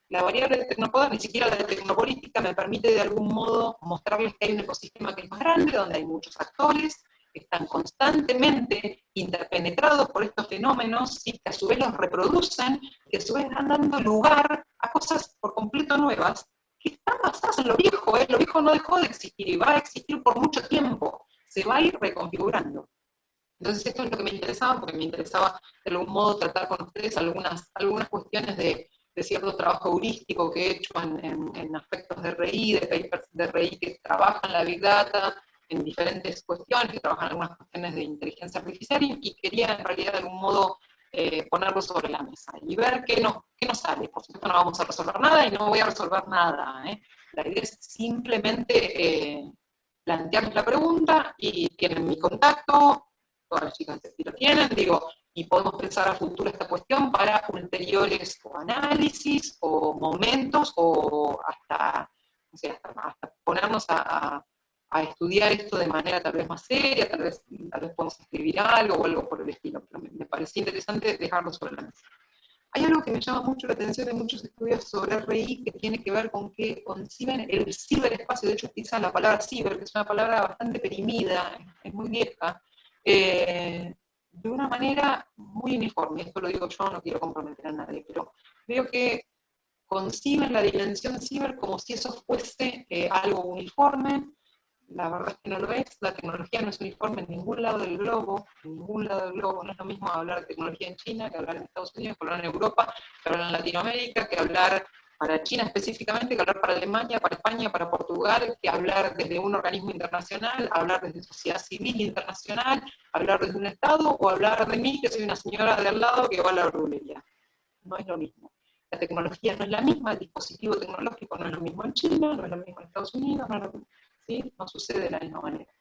La variable de tecnopoder, ni siquiera la de tecnopolítica, me permite de algún modo mostrarles que hay un ecosistema que es más grande, donde hay muchos actores que están constantemente interpenetrados por estos fenómenos, y que a su vez los reproducen, que a su vez están dando lugar a cosas por completo nuevas, que están basadas en lo viejo. Lo viejo no dejó de existir y va a existir por mucho tiempo, se va a ir reconfigurando. Entonces esto es lo que me interesaba, porque me interesaba de algún modo tratar con ustedes algunas cuestiones de cierto trabajo heurístico que he hecho en aspectos de RI, de papers de RI que trabajan la Big Data en diferentes cuestiones, que trabajan algunas cuestiones de inteligencia artificial, y quería en realidad de algún modo ponerlo sobre la mesa y ver qué nos sale. Por supuesto no vamos a resolver nada y no voy a resolver nada. La idea es simplemente plantearles la pregunta, y tienen mi contacto, todas las chicas que lo tienen, y podemos pensar a futuro esta cuestión para ulteriores o análisis, o momentos, o hasta ponernos a estudiar esto de manera tal vez más seria, tal vez podemos escribir algo o algo por el estilo, pero me parecía interesante dejarlo sobre la mesa. Hay algo que me llama mucho la atención de muchos estudios sobre RI, que tiene que ver con que conciben el ciberespacio. De hecho utilizan la palabra ciber, que es una palabra bastante perimida, es muy vieja, de una manera muy uniforme. Esto lo digo yo, no quiero comprometer a nadie, pero veo que conciben la dimensión ciber como si eso fuese algo uniforme. La verdad es que no lo es. La tecnología no es uniforme en ningún lado del globo, no es lo mismo hablar de tecnología en China que hablar en Estados Unidos, que hablar en Europa, que hablar en Latinoamérica, que hablar para China específicamente, que hablar para Alemania, para España, para Portugal, que hablar desde un organismo internacional, hablar desde sociedad civil internacional, hablar desde un Estado, o hablar de mí, que soy una señora de al lado que va a la verdulería. No es lo mismo. La tecnología no es la misma, el dispositivo tecnológico no es lo mismo en China, no es lo mismo en Estados Unidos, no es lo mismo, ¿sí? No sucede de la misma manera.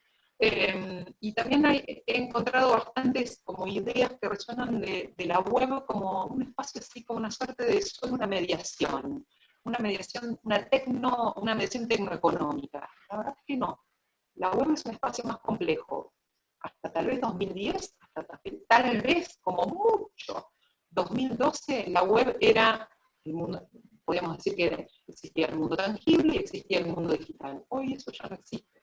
Y también he encontrado bastantes como ideas que resuenan de la web como un espacio así, como una suerte de solo una mediación tecnoeconómica. La verdad es que no. La web es un espacio más complejo. Hasta tal vez 2010, hasta tal vez como mucho 2012, la web era el mundo, podríamos decir que existía el mundo tangible y existía el mundo digital. Hoy eso ya no existe.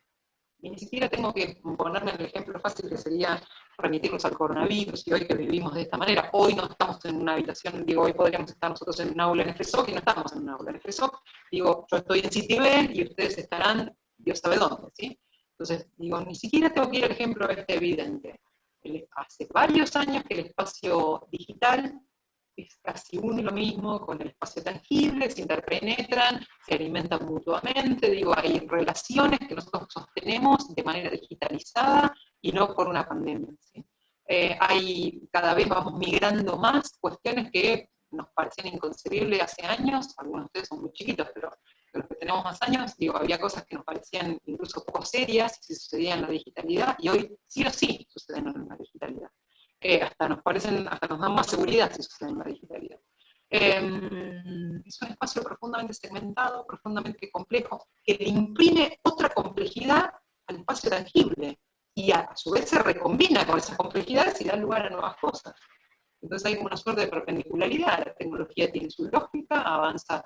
Y ni siquiera tengo que ponerme en el ejemplo fácil que sería remitirnos al coronavirus, y hoy que vivimos de esta manera. Hoy no estamos en una habitación, hoy podríamos estar nosotros en un aula en FSOC y no estamos en un aula en FSOC. Yo estoy en Citibel y ustedes estarán, Dios sabe dónde, ¿sí? Entonces, ni siquiera tengo que ir al ejemplo evidente. Hace varios años que el espacio digital es casi uno y lo mismo con el espacio tangible, se interpenetran, se alimentan mutuamente, digo, hay relaciones que nosotros sostenemos de manera digitalizada y no por una pandemia, ¿sí? Cada vez vamos migrando más cuestiones que nos parecían inconcebibles hace años, algunos de ustedes son muy chiquitos, pero los que tenemos más años, digo, había cosas que nos parecían incluso poco serias si sucedían en la digitalidad, y hoy sí o sí suceden en la digitalidad. Hasta nos dan más seguridad si suceden en la digitalidad. Es un espacio profundamente segmentado, profundamente complejo, que le imprime otra complejidad al espacio tangible, y a su vez se recombina con esas complejidades y da lugar a nuevas cosas. Entonces hay una suerte de perpendicularidad, la tecnología tiene su lógica, avanza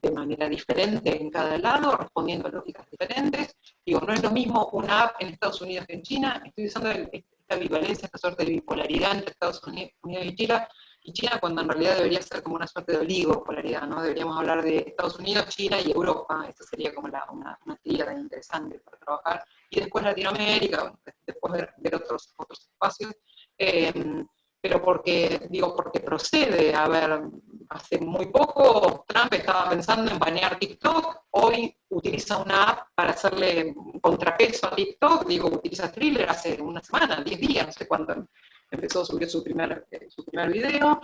de manera diferente en cada lado, respondiendo a lógicas diferentes. Digo, no es lo mismo una app en Estados Unidos que en China, estoy usando esta bivalencia, esta suerte de bipolaridad entre Estados Unidos y China, cuando en realidad debería ser como una suerte de oligopolaridad, ¿no? Deberíamos hablar de Estados Unidos, China y Europa, esa sería como una tríada interesante para trabajar, y después Latinoamérica, después ver otros espacios, pero porque procede. A ver, hace muy poco Trump estaba pensando en banear TikTok, hoy utiliza una app para hacerle contrapeso a TikTok, digo, utiliza Thriller hace una semana, 10 días, no sé cuándo empezó a subir su primer video.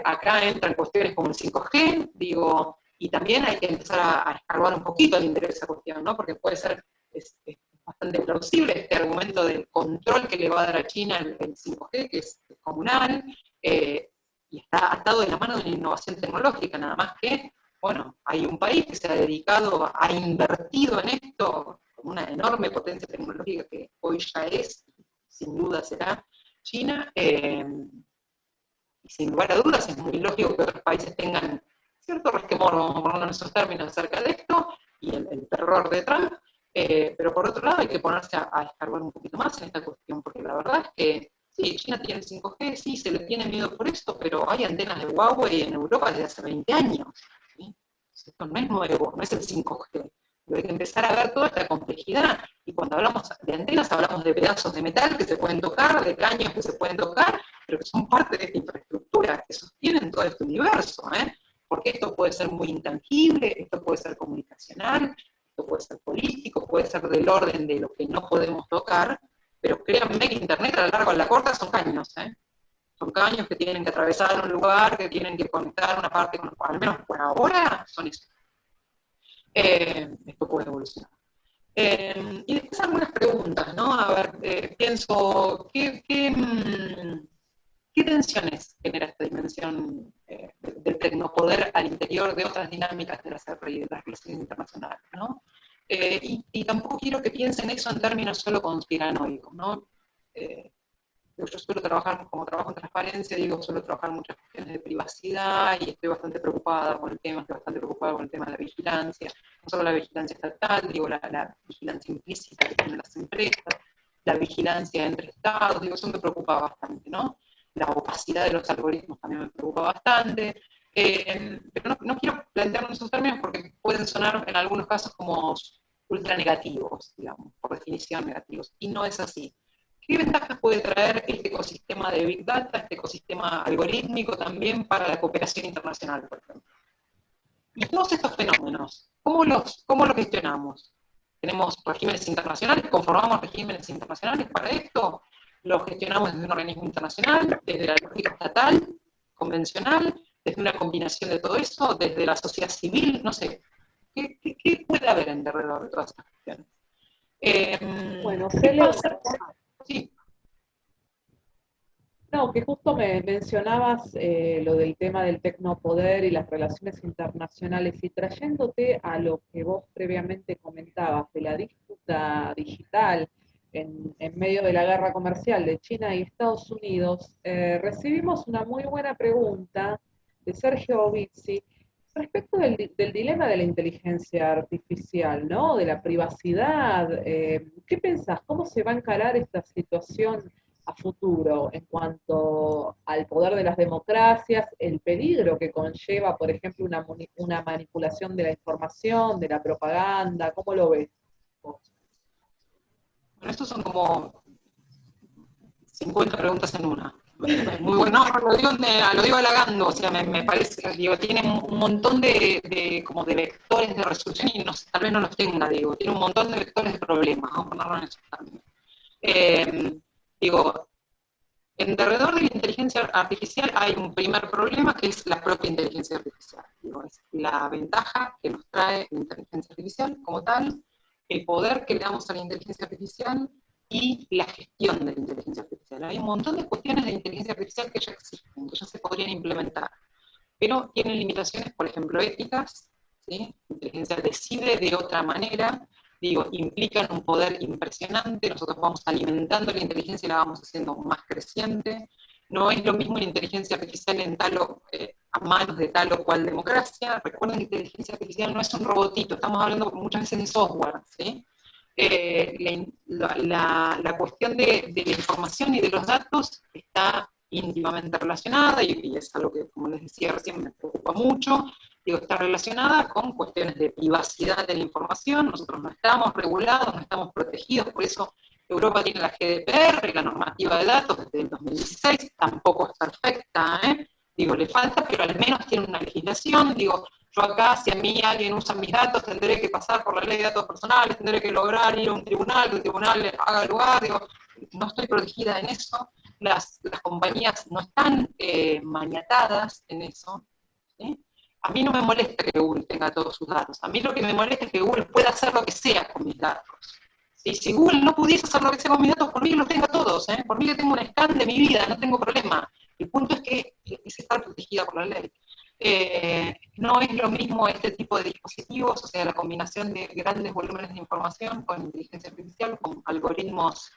Acá entran cuestiones como el 5G, digo, y también hay que empezar a escarbar un poquito el interés de esa cuestión, ¿no? Porque puede ser bastante plausible este argumento del control que le va a dar a China el 5G, que es comunal, y está atado de la mano de la innovación tecnológica, nada más que, bueno, hay un país que se ha dedicado, ha invertido en esto, con una enorme potencia tecnológica que hoy ya es, sin duda será China, y sin lugar a dudas es muy lógico que otros países tengan cierto resquemor, vamos a ponerlo en esos términos, acerca de esto, y el terror de Trump, pero por otro lado hay que ponerse a escarbar un poquito más en esta cuestión, porque la verdad es que sí, China tiene el 5G, sí, se le tiene miedo por esto, pero hay antenas de Huawei en Europa desde hace 20 años. ¿Sí? Esto no es nuevo, no es el 5G. Pero hay que empezar a ver toda esta complejidad. Y cuando hablamos de antenas, hablamos de pedazos de metal que se pueden tocar, de caños que se pueden tocar, pero que son parte de esta infraestructura, que sostienen todo este universo. Porque esto puede ser muy intangible, esto puede ser comunicacional, esto puede ser político, puede ser del orden de lo que no podemos tocar, pero créanme que Internet a la larga o a la corta son caños, son caños que tienen que atravesar un lugar, que tienen que conectar una parte, al menos por ahora son eso. Esto puede evolucionar. Y después algunas preguntas, ¿no? A ver, pienso, ¿qué tensiones genera esta dimensión del tecnopoder al interior de otras dinámicas de las relaciones internacionales, ¿no? Y tampoco quiero que piensen eso en términos solo conspiranoicos, ¿no? Yo suelo trabajar, como trabajo en transparencia, suelo trabajar muchas cuestiones de privacidad y estoy bastante preocupada con el tema, de la vigilancia, no solo la vigilancia estatal, la vigilancia implícita que tienen las empresas, la vigilancia entre estados, eso me preocupa bastante, ¿no? La opacidad de los algoritmos también me preocupa bastante, pero no quiero plantearlo en esos términos porque pueden sonar en algunos casos como ultra negativos, digamos, por definición negativos, y no es así. ¿Qué ventajas puede traer este ecosistema de Big Data, este ecosistema algorítmico también para la cooperación internacional, por ejemplo? Y todos estos fenómenos, ¿cómo los gestionamos? Tenemos regímenes internacionales, conformamos regímenes internacionales para esto, los gestionamos desde un organismo internacional, desde la lógica estatal, convencional, desde una combinación de todo eso, desde la sociedad civil, no sé. ¿Qué puede haber en alrededor de todas estas cuestiones? Bueno, ¿qué pasa? Sí. No, que justo me mencionabas lo del tema del tecnopoder y las relaciones internacionales y trayéndote a lo que vos previamente comentabas de la disputa digital en medio de la guerra comercial de China y Estados Unidos, recibimos una muy buena pregunta de Sergio Ovizzi respecto del dilema de la inteligencia artificial, ¿no? De la privacidad. ¿Qué pensás? ¿Cómo se va a encarar esta situación a futuro en cuanto al poder de las democracias, el peligro que conlleva, por ejemplo, una manipulación de la información, de la propaganda? ¿Cómo lo ves vos? Bueno, estos son como 50 preguntas en una. Muy bueno, no, lo digo halagando, o sea, me parece, digo, tiene un montón como de vectores de resolución y tal vez no los tenga, digo, tiene un montón de vectores de problemas, vamos a ponerlo en eso también. Digo, en derredor de la inteligencia artificial hay un primer problema que es la propia inteligencia artificial. Digo, es la ventaja que nos trae la inteligencia artificial como tal, el poder que le damos a la inteligencia artificial y la gestión de la inteligencia artificial. Hay un montón de cuestiones de inteligencia artificial que ya existen, que ya se podrían implementar, pero tienen limitaciones, por ejemplo, éticas, ¿sí? La inteligencia decide de otra manera, digo, implican un poder impresionante, nosotros vamos alimentando la inteligencia y la vamos haciendo más creciente. No es lo mismo la inteligencia artificial a manos de tal o cual democracia. Recuerden que la inteligencia artificial no es un robotito, estamos hablando muchas veces de software, ¿sí? La cuestión de la información y de los datos está íntimamente relacionada, y es algo que, como les decía recién, me preocupa mucho. Digo, está relacionada con cuestiones de privacidad de la información. Nosotros no estamos regulados, no estamos protegidos, por eso Europa tiene la GDPR, la normativa de datos desde el 2016, tampoco es perfecta, digo, le falta, pero al menos tiene una legislación. Digo, yo acá, si a mí alguien usa mis datos, tendré que pasar por la ley de datos personales, tendré que lograr ir a un tribunal, que el tribunal haga lugar. Digo, no estoy protegida en eso. Las compañías no están maniatadas en eso, ¿sí? A mí no me molesta que Google tenga todos sus datos. A mí lo que me molesta es que Google pueda hacer lo que sea con mis datos. ¿Sí? Si Google no pudiese hacer lo que sea con mis datos, por mí que los tenga todos. Por mí que tengo un scan de mi vida, no tengo problema. El punto es que es estar protegida por la ley. No es lo mismo este tipo de dispositivos, o sea, la combinación de grandes volúmenes de información con inteligencia artificial, con algoritmos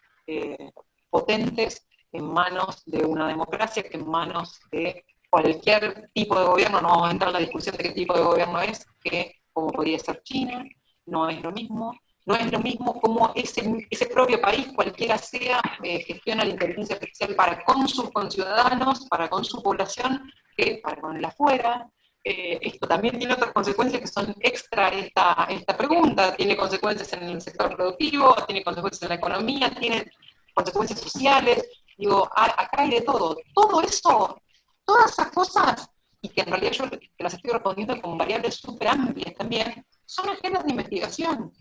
potentes en manos de una democracia que en manos de cualquier tipo de gobierno. No vamos a entrar en la discusión de qué tipo de gobierno es, que como podría ser China, no es lo mismo. No es lo mismo como ese propio país, cualquiera sea, gestiona la inteligencia artificial para con sus conciudadanos, para con su población, que para con el afuera. Esto también tiene otras consecuencias que son extra esta pregunta. Tiene consecuencias en el sector productivo, tiene consecuencias en la economía, tiene consecuencias sociales. Digo, acá hay de todo. Todo eso, todas esas cosas, y que en realidad yo las estoy respondiendo con variables súper amplias también, son agendas de investigación.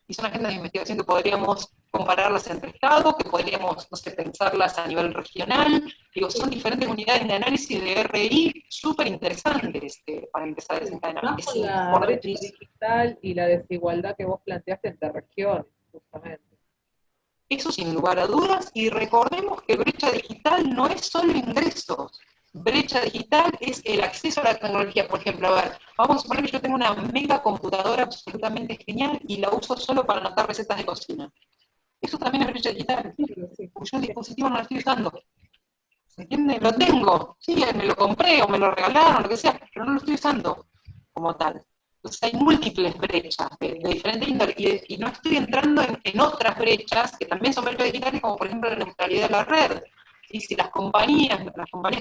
Y son agendas de investigación que podríamos compararlas entre estados, que podríamos, no sé, pensarlas a nivel regional. Digo, son diferentes unidades de análisis de RI súper interesantes para empezar a desencadenar. Más con la brecha digital y la desigualdad que vos planteaste entre regiones, justamente. Eso sin lugar a dudas, y recordemos que brecha digital no es solo ingresos. Brecha digital es el acceso a la tecnología. Por ejemplo, a ver, vamos a suponer que yo tengo una mega computadora absolutamente genial y la uso solo para anotar recetas de cocina. Eso también es brecha digital, porque yo el dispositivo no lo estoy usando. ¿Se entiende? Lo tengo, sí, me lo compré o me lo regalaron, lo que sea, pero no lo estoy usando como tal. Entonces hay múltiples brechas de diferentes índole, y no estoy entrando en otras brechas que también son brechas digitales, como por ejemplo la neutralidad de la red. Y si las compañías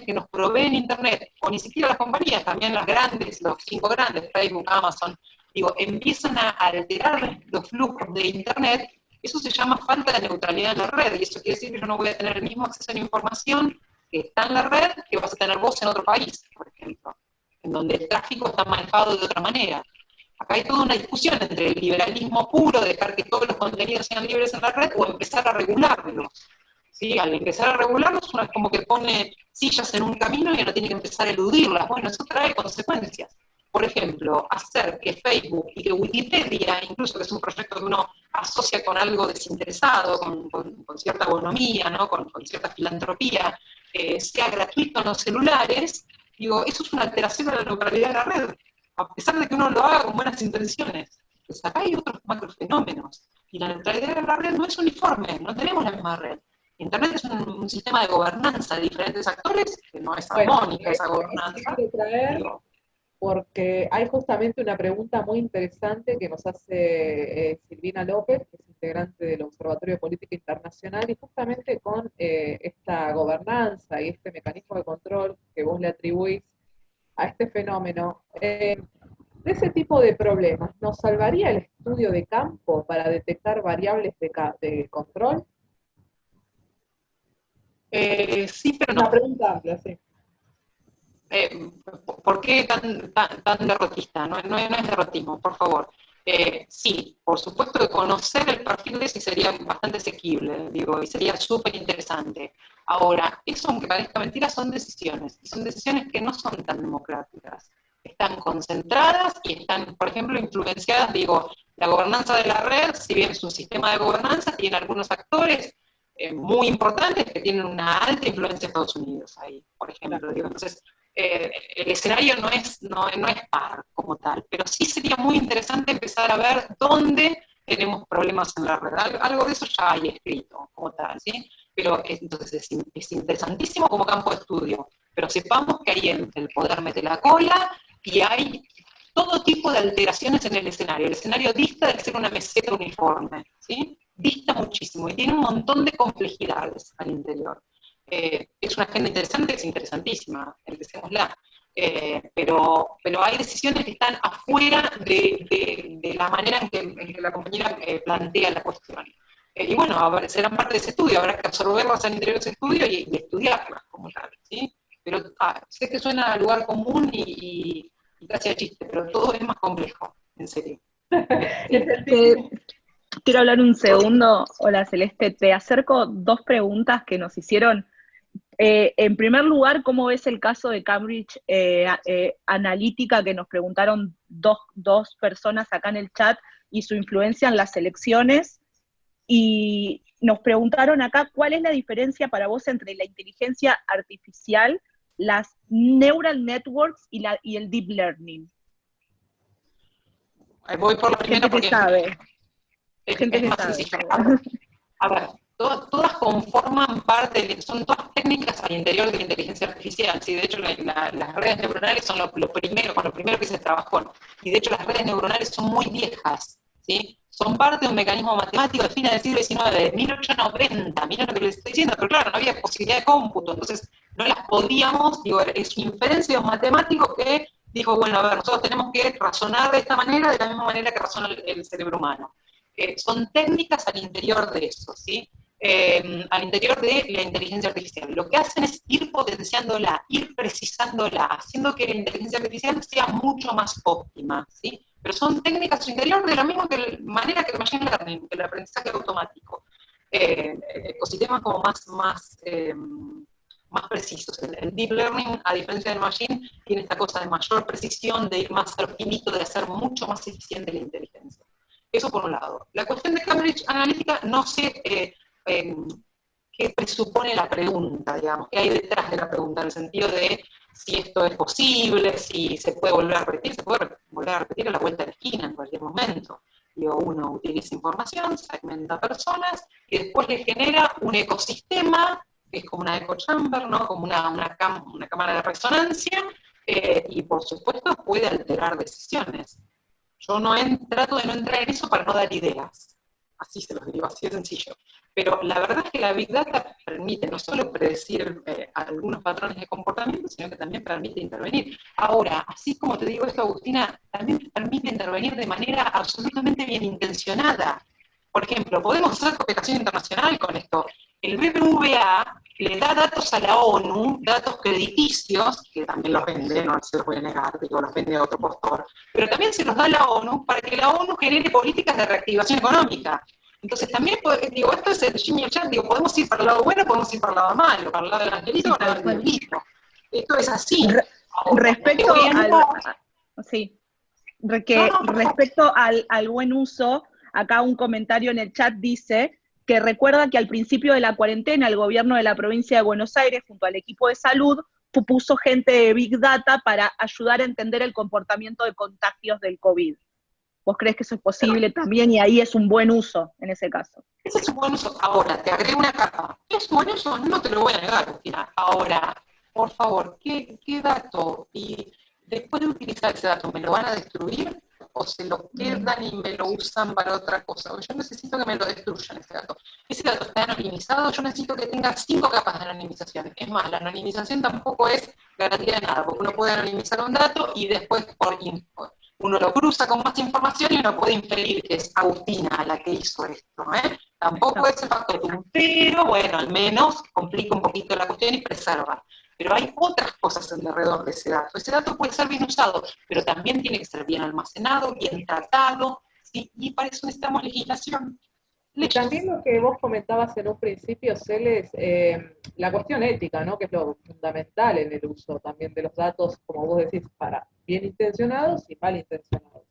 que nos proveen Internet, o ni siquiera las compañías, también las grandes, los 5 grandes, Facebook, Amazon, digo, empiezan a alterar los flujos de Internet, eso se llama falta de neutralidad en la red, y eso quiere decir que yo no voy a tener el mismo acceso a la información que está en la red que vas a tener vos en otro país, por ejemplo, en donde el tráfico está manejado de otra manera. Acá hay toda una discusión entre el liberalismo puro, dejar que todos los contenidos sean libres en la red, o empezar a regularlos. ¿Sí? Al empezar a regularlos, uno es como que pone sillas en un camino y uno tiene que empezar a eludirlas. Bueno, eso trae consecuencias. Por ejemplo, hacer que Facebook y que Wikipedia, incluso que es un proyecto que uno asocia con algo desinteresado, con cierta bonomía, ¿no? con cierta filantropía, sea gratuito en los celulares, digo, eso es una alteración de la neutralidad de la red, a pesar de que uno lo haga con buenas intenciones. Pues acá hay otros macrofenómenos, y la neutralidad de la red no es uniforme, no tenemos la misma red. Internet es un sistema de gobernanza de diferentes actores, que no es armónica esa gobernanza. Porque hay justamente una pregunta muy interesante que nos hace Silvina López, que es integrante del Observatorio de Política Internacional, y justamente con esta gobernanza y este mecanismo de control que vos le atribuís a este fenómeno. De ese tipo de problemas, ¿nos salvaría el estudio de campo para detectar variables de control? Sí, pero no. Una pregunta amplia, sí. ¿Por qué tan derrotista? No es derrotismo, por favor. Sí, por supuesto que conocer el perfil de ese sería bastante asequible, digo, y sería súper interesante. Ahora, eso, aunque parezca mentira, son decisiones, y son decisiones que no son tan democráticas. Están concentradas y están, por ejemplo, influenciadas, digo, la gobernanza de la red, si bien es un sistema de gobernanza, tiene algunos actores muy importantes que tienen una alta influencia en Estados Unidos ahí, por ejemplo. Digo, entonces, el escenario no es par como tal, pero sí sería muy interesante empezar a ver dónde tenemos problemas en la red. Algo de eso ya hay escrito como tal, ¿sí? Pero entonces es interesantísimo como campo de estudio, pero sepamos que hay el poder mete la cola y hay todo tipo de alteraciones en el escenario. El escenario dista de ser una meseta uniforme, ¿sí? Dista muchísimo y tiene un montón de complejidades al interior. Es una agenda interesante, es interesantísima, empecémosla. Pero hay decisiones que están afuera de la manera en que la compañera plantea la cuestión. Y bueno, serán parte de ese estudio, habrá que absorberlas al interior de ese estudio y estudiarlas como tal, ¿sí? Pero sé que suena a lugar común y casi a chiste, pero todo es más complejo, en serio. Quiero hablar un segundo. Hola Celeste, te acerco dos preguntas que nos hicieron. En primer lugar, ¿cómo ves el caso de Cambridge Analytica, que nos preguntaron dos personas acá en el chat, y su influencia en las elecciones? Y nos preguntaron acá, ¿cuál es la diferencia para vos entre la inteligencia artificial, las neural networks y el deep learning? Voy por la primera porque sabe. Es más sencillo. A ver, todas conforman parte, son todas técnicas al interior de la inteligencia artificial. ¿Sí? De hecho, las redes neuronales son lo primero que se trabajó, ¿no? Y de hecho las redes neuronales son muy viejas, ¿sí? Son parte de un mecanismo matemático de fines del siglo XIX, de 1890, miren lo que les estoy diciendo, pero claro, no había posibilidad de cómputo, entonces no las podíamos, digo, es inferencia de un matemático que dijo, bueno, a ver, nosotros tenemos que razonar de esta manera, de la misma manera que razona el cerebro humano. Son técnicas al interior de eso, ¿sí? Al interior de la inteligencia artificial. Lo que hacen es ir potenciándola, ir precisándola, haciendo que la inteligencia artificial sea mucho más óptima, ¿sí? Pero son técnicas al interior de la misma manera que el machine learning, que el aprendizaje automático. Ecosistemas como más precisos. El deep learning, a diferencia del machine, tiene esta cosa de mayor precisión, de ir más al finito, de hacer mucho más eficiente la inteligencia. Eso por un lado. La cuestión de Cambridge Analytica, no sé qué presupone la pregunta, digamos, qué hay detrás de la pregunta, en el sentido de si esto es posible, si se puede volver a repetir, se puede volver a repetir a la vuelta de la esquina en cualquier momento. Digo, uno utiliza información, segmenta personas y después le genera un ecosistema, que es como una echo chamber, ¿no? Como una cámara de resonancia, y por supuesto puede alterar decisiones. Yo trato de no entrar en eso para no dar ideas. Así se los digo, así de sencillo. Pero la verdad es que la Big Data permite no solo predecir algunos patrones de comportamiento, sino que también permite intervenir. Ahora, así como te digo esto, Agustina, también permite intervenir de manera absolutamente bien intencionada. Por ejemplo, podemos hacer cooperación internacional con esto. El BBVA le da datos a la ONU, datos crediticios, que también los vende, no se los puede negar, digo, los vende otro postor, pero también se los da a la ONU para que la ONU genere políticas de reactivación económica. Entonces también, digo, esto es el yin y el yang, digo, podemos ir para el lado bueno, podemos ir para el lado malo, para el lado del angelito o para el lado del diablito. Esto es así. Respecto al buen uso, acá un comentario en el chat dice que recuerda que al principio de la cuarentena el gobierno de la provincia de Buenos Aires, junto al equipo de salud, puso gente de Big Data para ayudar a entender el comportamiento de contagios del COVID. ¿Vos crees que eso es posible también? Y ahí es un buen uso en ese caso. Ese es un buen uso. Ahora, te agrego una capa. ¿Es buen uso? No te lo voy a negar, Agustina. Ahora, por favor, ¿qué dato? Y después de utilizar ese dato, ¿me lo van a destruir? ¿O se lo quedan y me lo usan para otra cosa? Yo necesito que me lo destruyan ese dato. Ese dato está anonimizado, yo necesito que tenga 5 capas de anonimización. Es más, la anonimización tampoco es garantía de nada, porque uno puede anonimizar un dato y después uno lo cruza con más información y uno puede inferir que es Agustina la que hizo esto, Tampoco es el factotum, pero bueno, al menos complica un poquito la cuestión y preserva. Pero hay otras cosas alrededor de ese dato. Ese dato puede ser bien usado, pero también tiene que ser bien almacenado, bien tratado, ¿sí? Y para eso necesitamos legislación. Y también lo que vos comentabas en un principio, Celes, la cuestión ética, ¿no? Que es lo fundamental en el uso también de los datos, como vos decís, para bien intencionados y mal intencionados.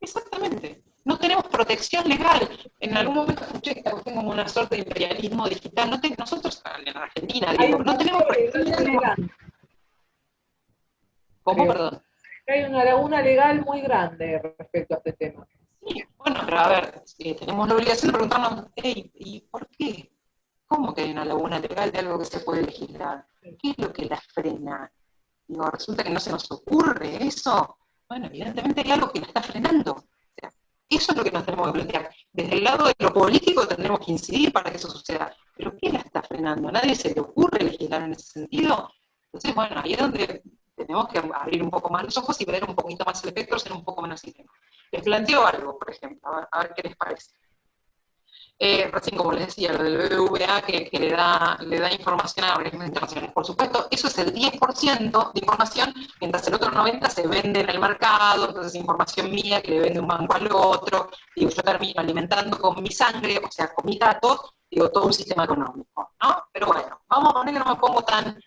Exactamente. No tenemos protección legal. En algún momento escuché esta cuestión como una suerte de imperialismo digital. Nosotros en Argentina, digo, no tenemos protección legal. ¿Cómo? Perdón. Hay una laguna legal muy grande respecto a este tema. Sí, bueno, pero a ver, tenemos la obligación de preguntarnos, hey, ¿y por qué? ¿Cómo que hay una laguna legal de algo que se puede legislar? ¿Qué es lo que la frena? Digo, resulta que no se nos ocurre eso. Bueno, evidentemente hay algo que la está frenando. O sea, eso es lo que nos tenemos que plantear. Desde el lado de lo político tendremos que incidir para que eso suceda. Pero ¿qué la está frenando? ¿A nadie se le ocurre legislar en ese sentido? Entonces, bueno, ahí es donde tenemos que abrir un poco más los ojos y ver un poquito más el espectro, ser un poco menos sistema. Les planteo algo, por ejemplo, a ver qué les parece. Recién, como les decía, lo del BBVA que le da información a organismos internacionales. Por supuesto, eso es el 10% de información, mientras el otro 90% se vende en el mercado, entonces información mía que le vende un banco al otro, digo, yo termino alimentando con mi sangre, o sea, con mis datos, digo, todo un sistema económico, ¿no? Pero bueno, vamos a poner que no me pongo tan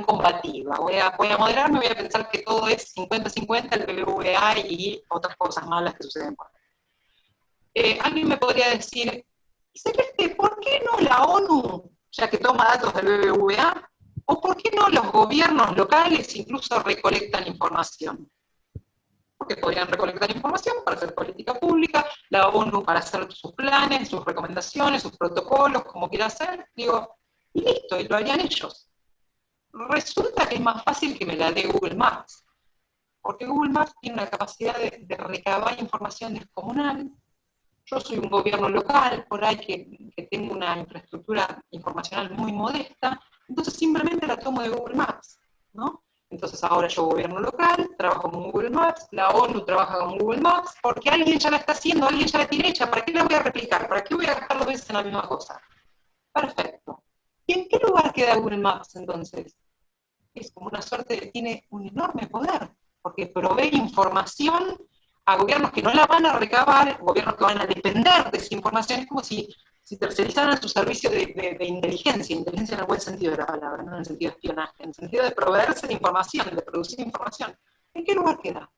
combativa. Voy a moderarme, voy a pensar que todo es 50-50, el BBVA y otras cosas malas que suceden por ahí. Alguien me podría decir, Celeste, ¿por qué no la ONU, ya que toma datos del BBVA, o por qué no los gobiernos locales incluso recolectan información? Porque podrían recolectar información para hacer política pública, la ONU para hacer sus planes, sus recomendaciones, sus protocolos, como quiera hacer, digo, y listo, y lo harían ellos. Resulta que es más fácil que me la dé Google Maps, porque Google Maps tiene una capacidad de recabar información descomunal. Yo soy un gobierno local, por ahí que tengo una infraestructura informacional muy modesta, entonces simplemente la tomo de Google Maps, ¿no? Entonces ahora yo gobierno local, trabajo con Google Maps, la ONU trabaja con Google Maps, porque alguien ya la está haciendo, alguien ya la tiene hecha, ¿para qué la voy a replicar? ¿Para qué voy a gastar 2 veces en la misma cosa? Perfecto. ¿Y en qué lugar queda Google Maps entonces? Es como una suerte, tiene un enorme poder, porque provee información a gobiernos que no la van a recabar, gobiernos que van a depender de esa información. Es como si tercerizaran su servicio de inteligencia en el buen sentido de la palabra, no en el sentido de espionaje, en el sentido de proveerse de información, de producir información. ¿En qué lugar queda?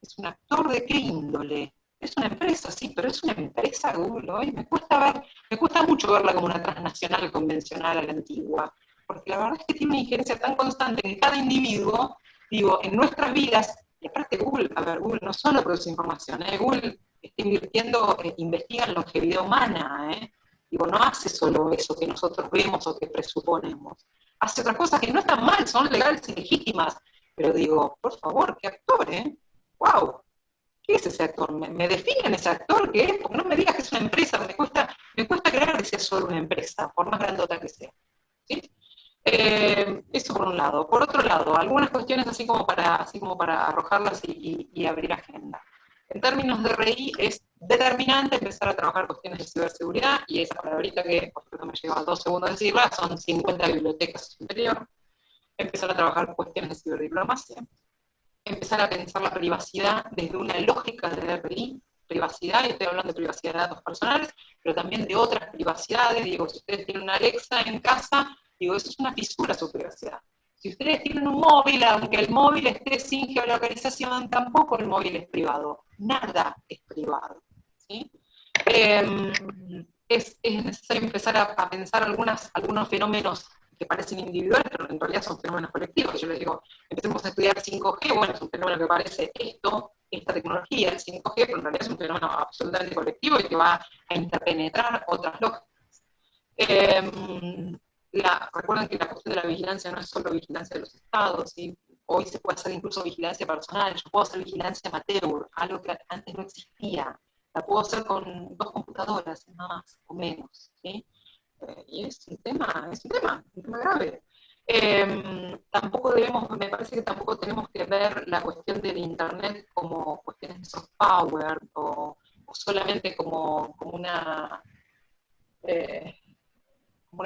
¿Es un actor de qué índole? Es una empresa, sí, pero es una empresa Google hoy. Me cuesta mucho verla como una transnacional convencional a la antigua, porque la verdad es que tiene una injerencia tan constante en cada individuo, digo, en nuestras vidas. Y aparte Google, a ver, Google no solo produce información, Google está invirtiendo, investiga en longevidad humana, digo, no hace solo eso que nosotros vemos o que presuponemos, hace otras cosas que no están mal, son legales y legítimas, pero digo, por favor, qué actor, wow, ¿qué es ese actor? ¿Me definen ese actor qué es? Porque no me digas que es una empresa, me cuesta creer que sea solo una empresa, por más grandota que sea, ¿sí? Eso por un lado. Por otro lado, algunas cuestiones así como para arrojarlas y abrir agenda. En términos de RI es determinante empezar a trabajar cuestiones de ciberseguridad, y esa palabrita que por cierto me lleva 2 segundos decirla, son 50 bibliotecas superior. Empezar a trabajar cuestiones de ciberdiplomacia. Empezar a pensar la privacidad desde una lógica de RI, privacidad, y estoy hablando de privacidad de datos personales, pero también de otras privacidades. Digo, si ustedes tienen una Alexa en casa, digo, eso es una fisura a su privacidad. Si ustedes tienen un móvil, aunque el móvil esté sin geolocalización, tampoco el móvil es privado. Nada es privado, ¿sí? Es necesario empezar a pensar algunos fenómenos que parecen individuales, pero en realidad son fenómenos colectivos. Yo les digo, empecemos a estudiar 5G, bueno, es un fenómeno que parece esta tecnología, el 5G, pero en realidad es un fenómeno absolutamente colectivo y que va a interpenetrar otras lógicas. Recuerden que la cuestión de la vigilancia no es solo vigilancia de los estados, ¿sí? Hoy se puede hacer incluso vigilancia personal, yo puedo hacer vigilancia amateur, algo que antes no existía. La puedo hacer con 2 computadoras, nada más o menos, ¿sí? Y es un tema grave. Me parece que tampoco tenemos que ver la cuestión del Internet como cuestiones de soft power o solamente como una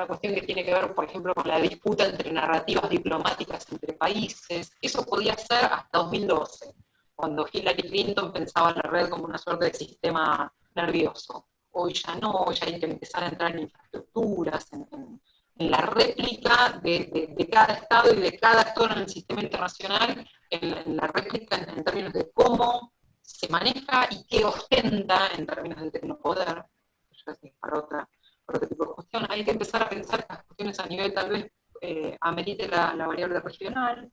cuestión que tiene que ver, por ejemplo, con la disputa entre narrativas diplomáticas entre países. Eso podía ser hasta 2012, cuando Hillary Clinton pensaba en la red como una suerte de sistema nervioso. Hoy ya no, hoy ya hay que empezar a entrar en infraestructuras, en la réplica de cada Estado y de cada actor en el sistema internacional, en la réplica en términos de cómo se maneja y qué ostenta en términos de tecnopoder. Eso es para otro tipo de cuestión. Hay que empezar a pensar las cuestiones a nivel, tal vez, amerite la variable regional.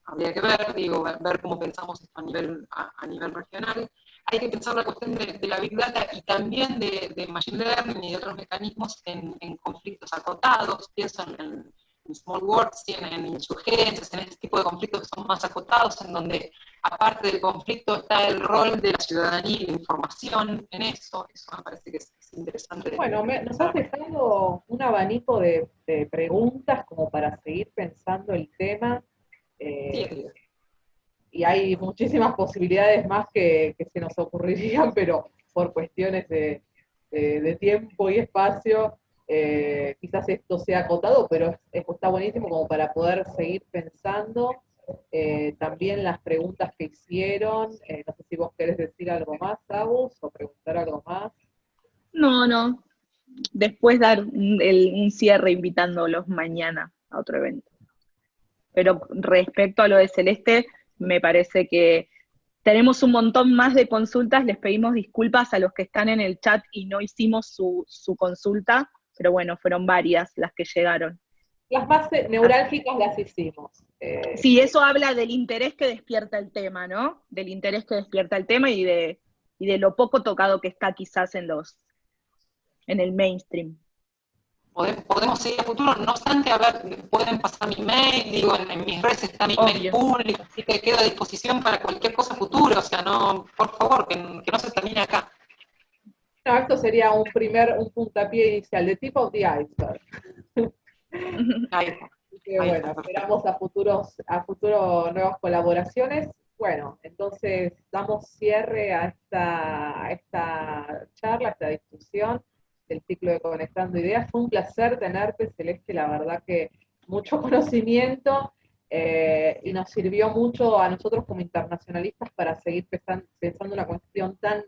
Habría que ver cómo pensamos esto a nivel regional. Hay que pensar la cuestión de la Big Data y también de Machine Learning y de otros mecanismos en conflictos acotados. Pienso en Small Works, en insurgencias, en este tipo de conflictos que son más acotados, en donde aparte del conflicto está el rol de la ciudadanía y la información en eso. Eso me parece que es interesante. Bueno, nos has dejado un abanico de preguntas como para seguir pensando el tema. Y hay muchísimas posibilidades más que se nos ocurrirían, pero por cuestiones de tiempo y espacio, quizás esto sea acotado, pero está buenísimo como para poder seguir pensando. También las preguntas que hicieron, no sé si vos querés decir algo más, Agus, o preguntar algo más. No. Después dar un cierre invitándolos mañana a otro evento. Pero respecto a lo de Celeste, me parece que tenemos un montón más de consultas, les pedimos disculpas a los que están en el chat y no hicimos su consulta, pero bueno, fueron varias las que llegaron. Las más neurálgicas las hicimos. Sí, eso habla del interés que despierta el tema, ¿no? Del interés que despierta el tema y de lo poco tocado que está quizás en el mainstream. Podemos seguir a futuro, no obstante, pueden pasar mi mail, en mis redes está mi mail público, así que quedo a disposición para cualquier cosa futura, o sea, no, por favor, que no se termine acá. No, esto sería un puntapié inicial, de tip of the iceberg. Bueno, esperamos a futuro nuevas colaboraciones. Bueno, entonces damos cierre a esta charla, a esta discusión del ciclo de Conectando Ideas. Fue un placer tenerte, Celeste, la verdad que mucho conocimiento y nos sirvió mucho a nosotros como internacionalistas para seguir pensando una cuestión tan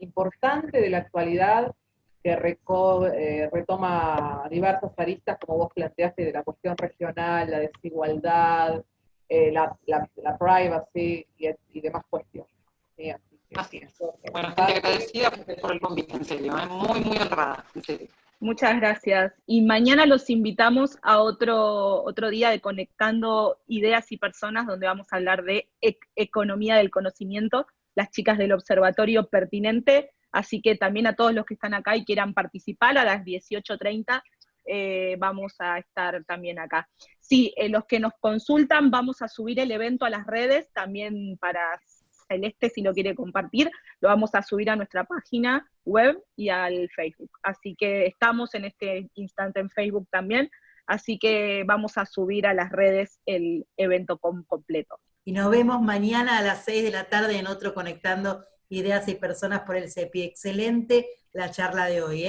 importante de la actualidad que retoma diversas aristas, como vos planteaste, de la cuestión regional, la desigualdad, la privacy y demás cuestiones. Sí, así es. Bueno, gente agradecida por el convite, en serio, muy, muy honrada, en serio. Muchas gracias. Y mañana los invitamos a otro día de Conectando Ideas y Personas, donde vamos a hablar de economía del conocimiento, las chicas del Observatorio Pertinente. Así que también a todos los que están acá y quieran participar, a las 18:30 vamos a estar también acá. Sí, los que nos consultan, vamos a subir el evento a las redes, también para Celeste, si lo quiere compartir, lo vamos a subir a nuestra página web y al Facebook. Así que estamos en este instante en Facebook también, así que vamos a subir a las redes el evento completo. Y nos vemos mañana a las 6 de la tarde en otro Conectando Ideas y Personas por el CEPI. Excelente la charla de hoy, ¿eh?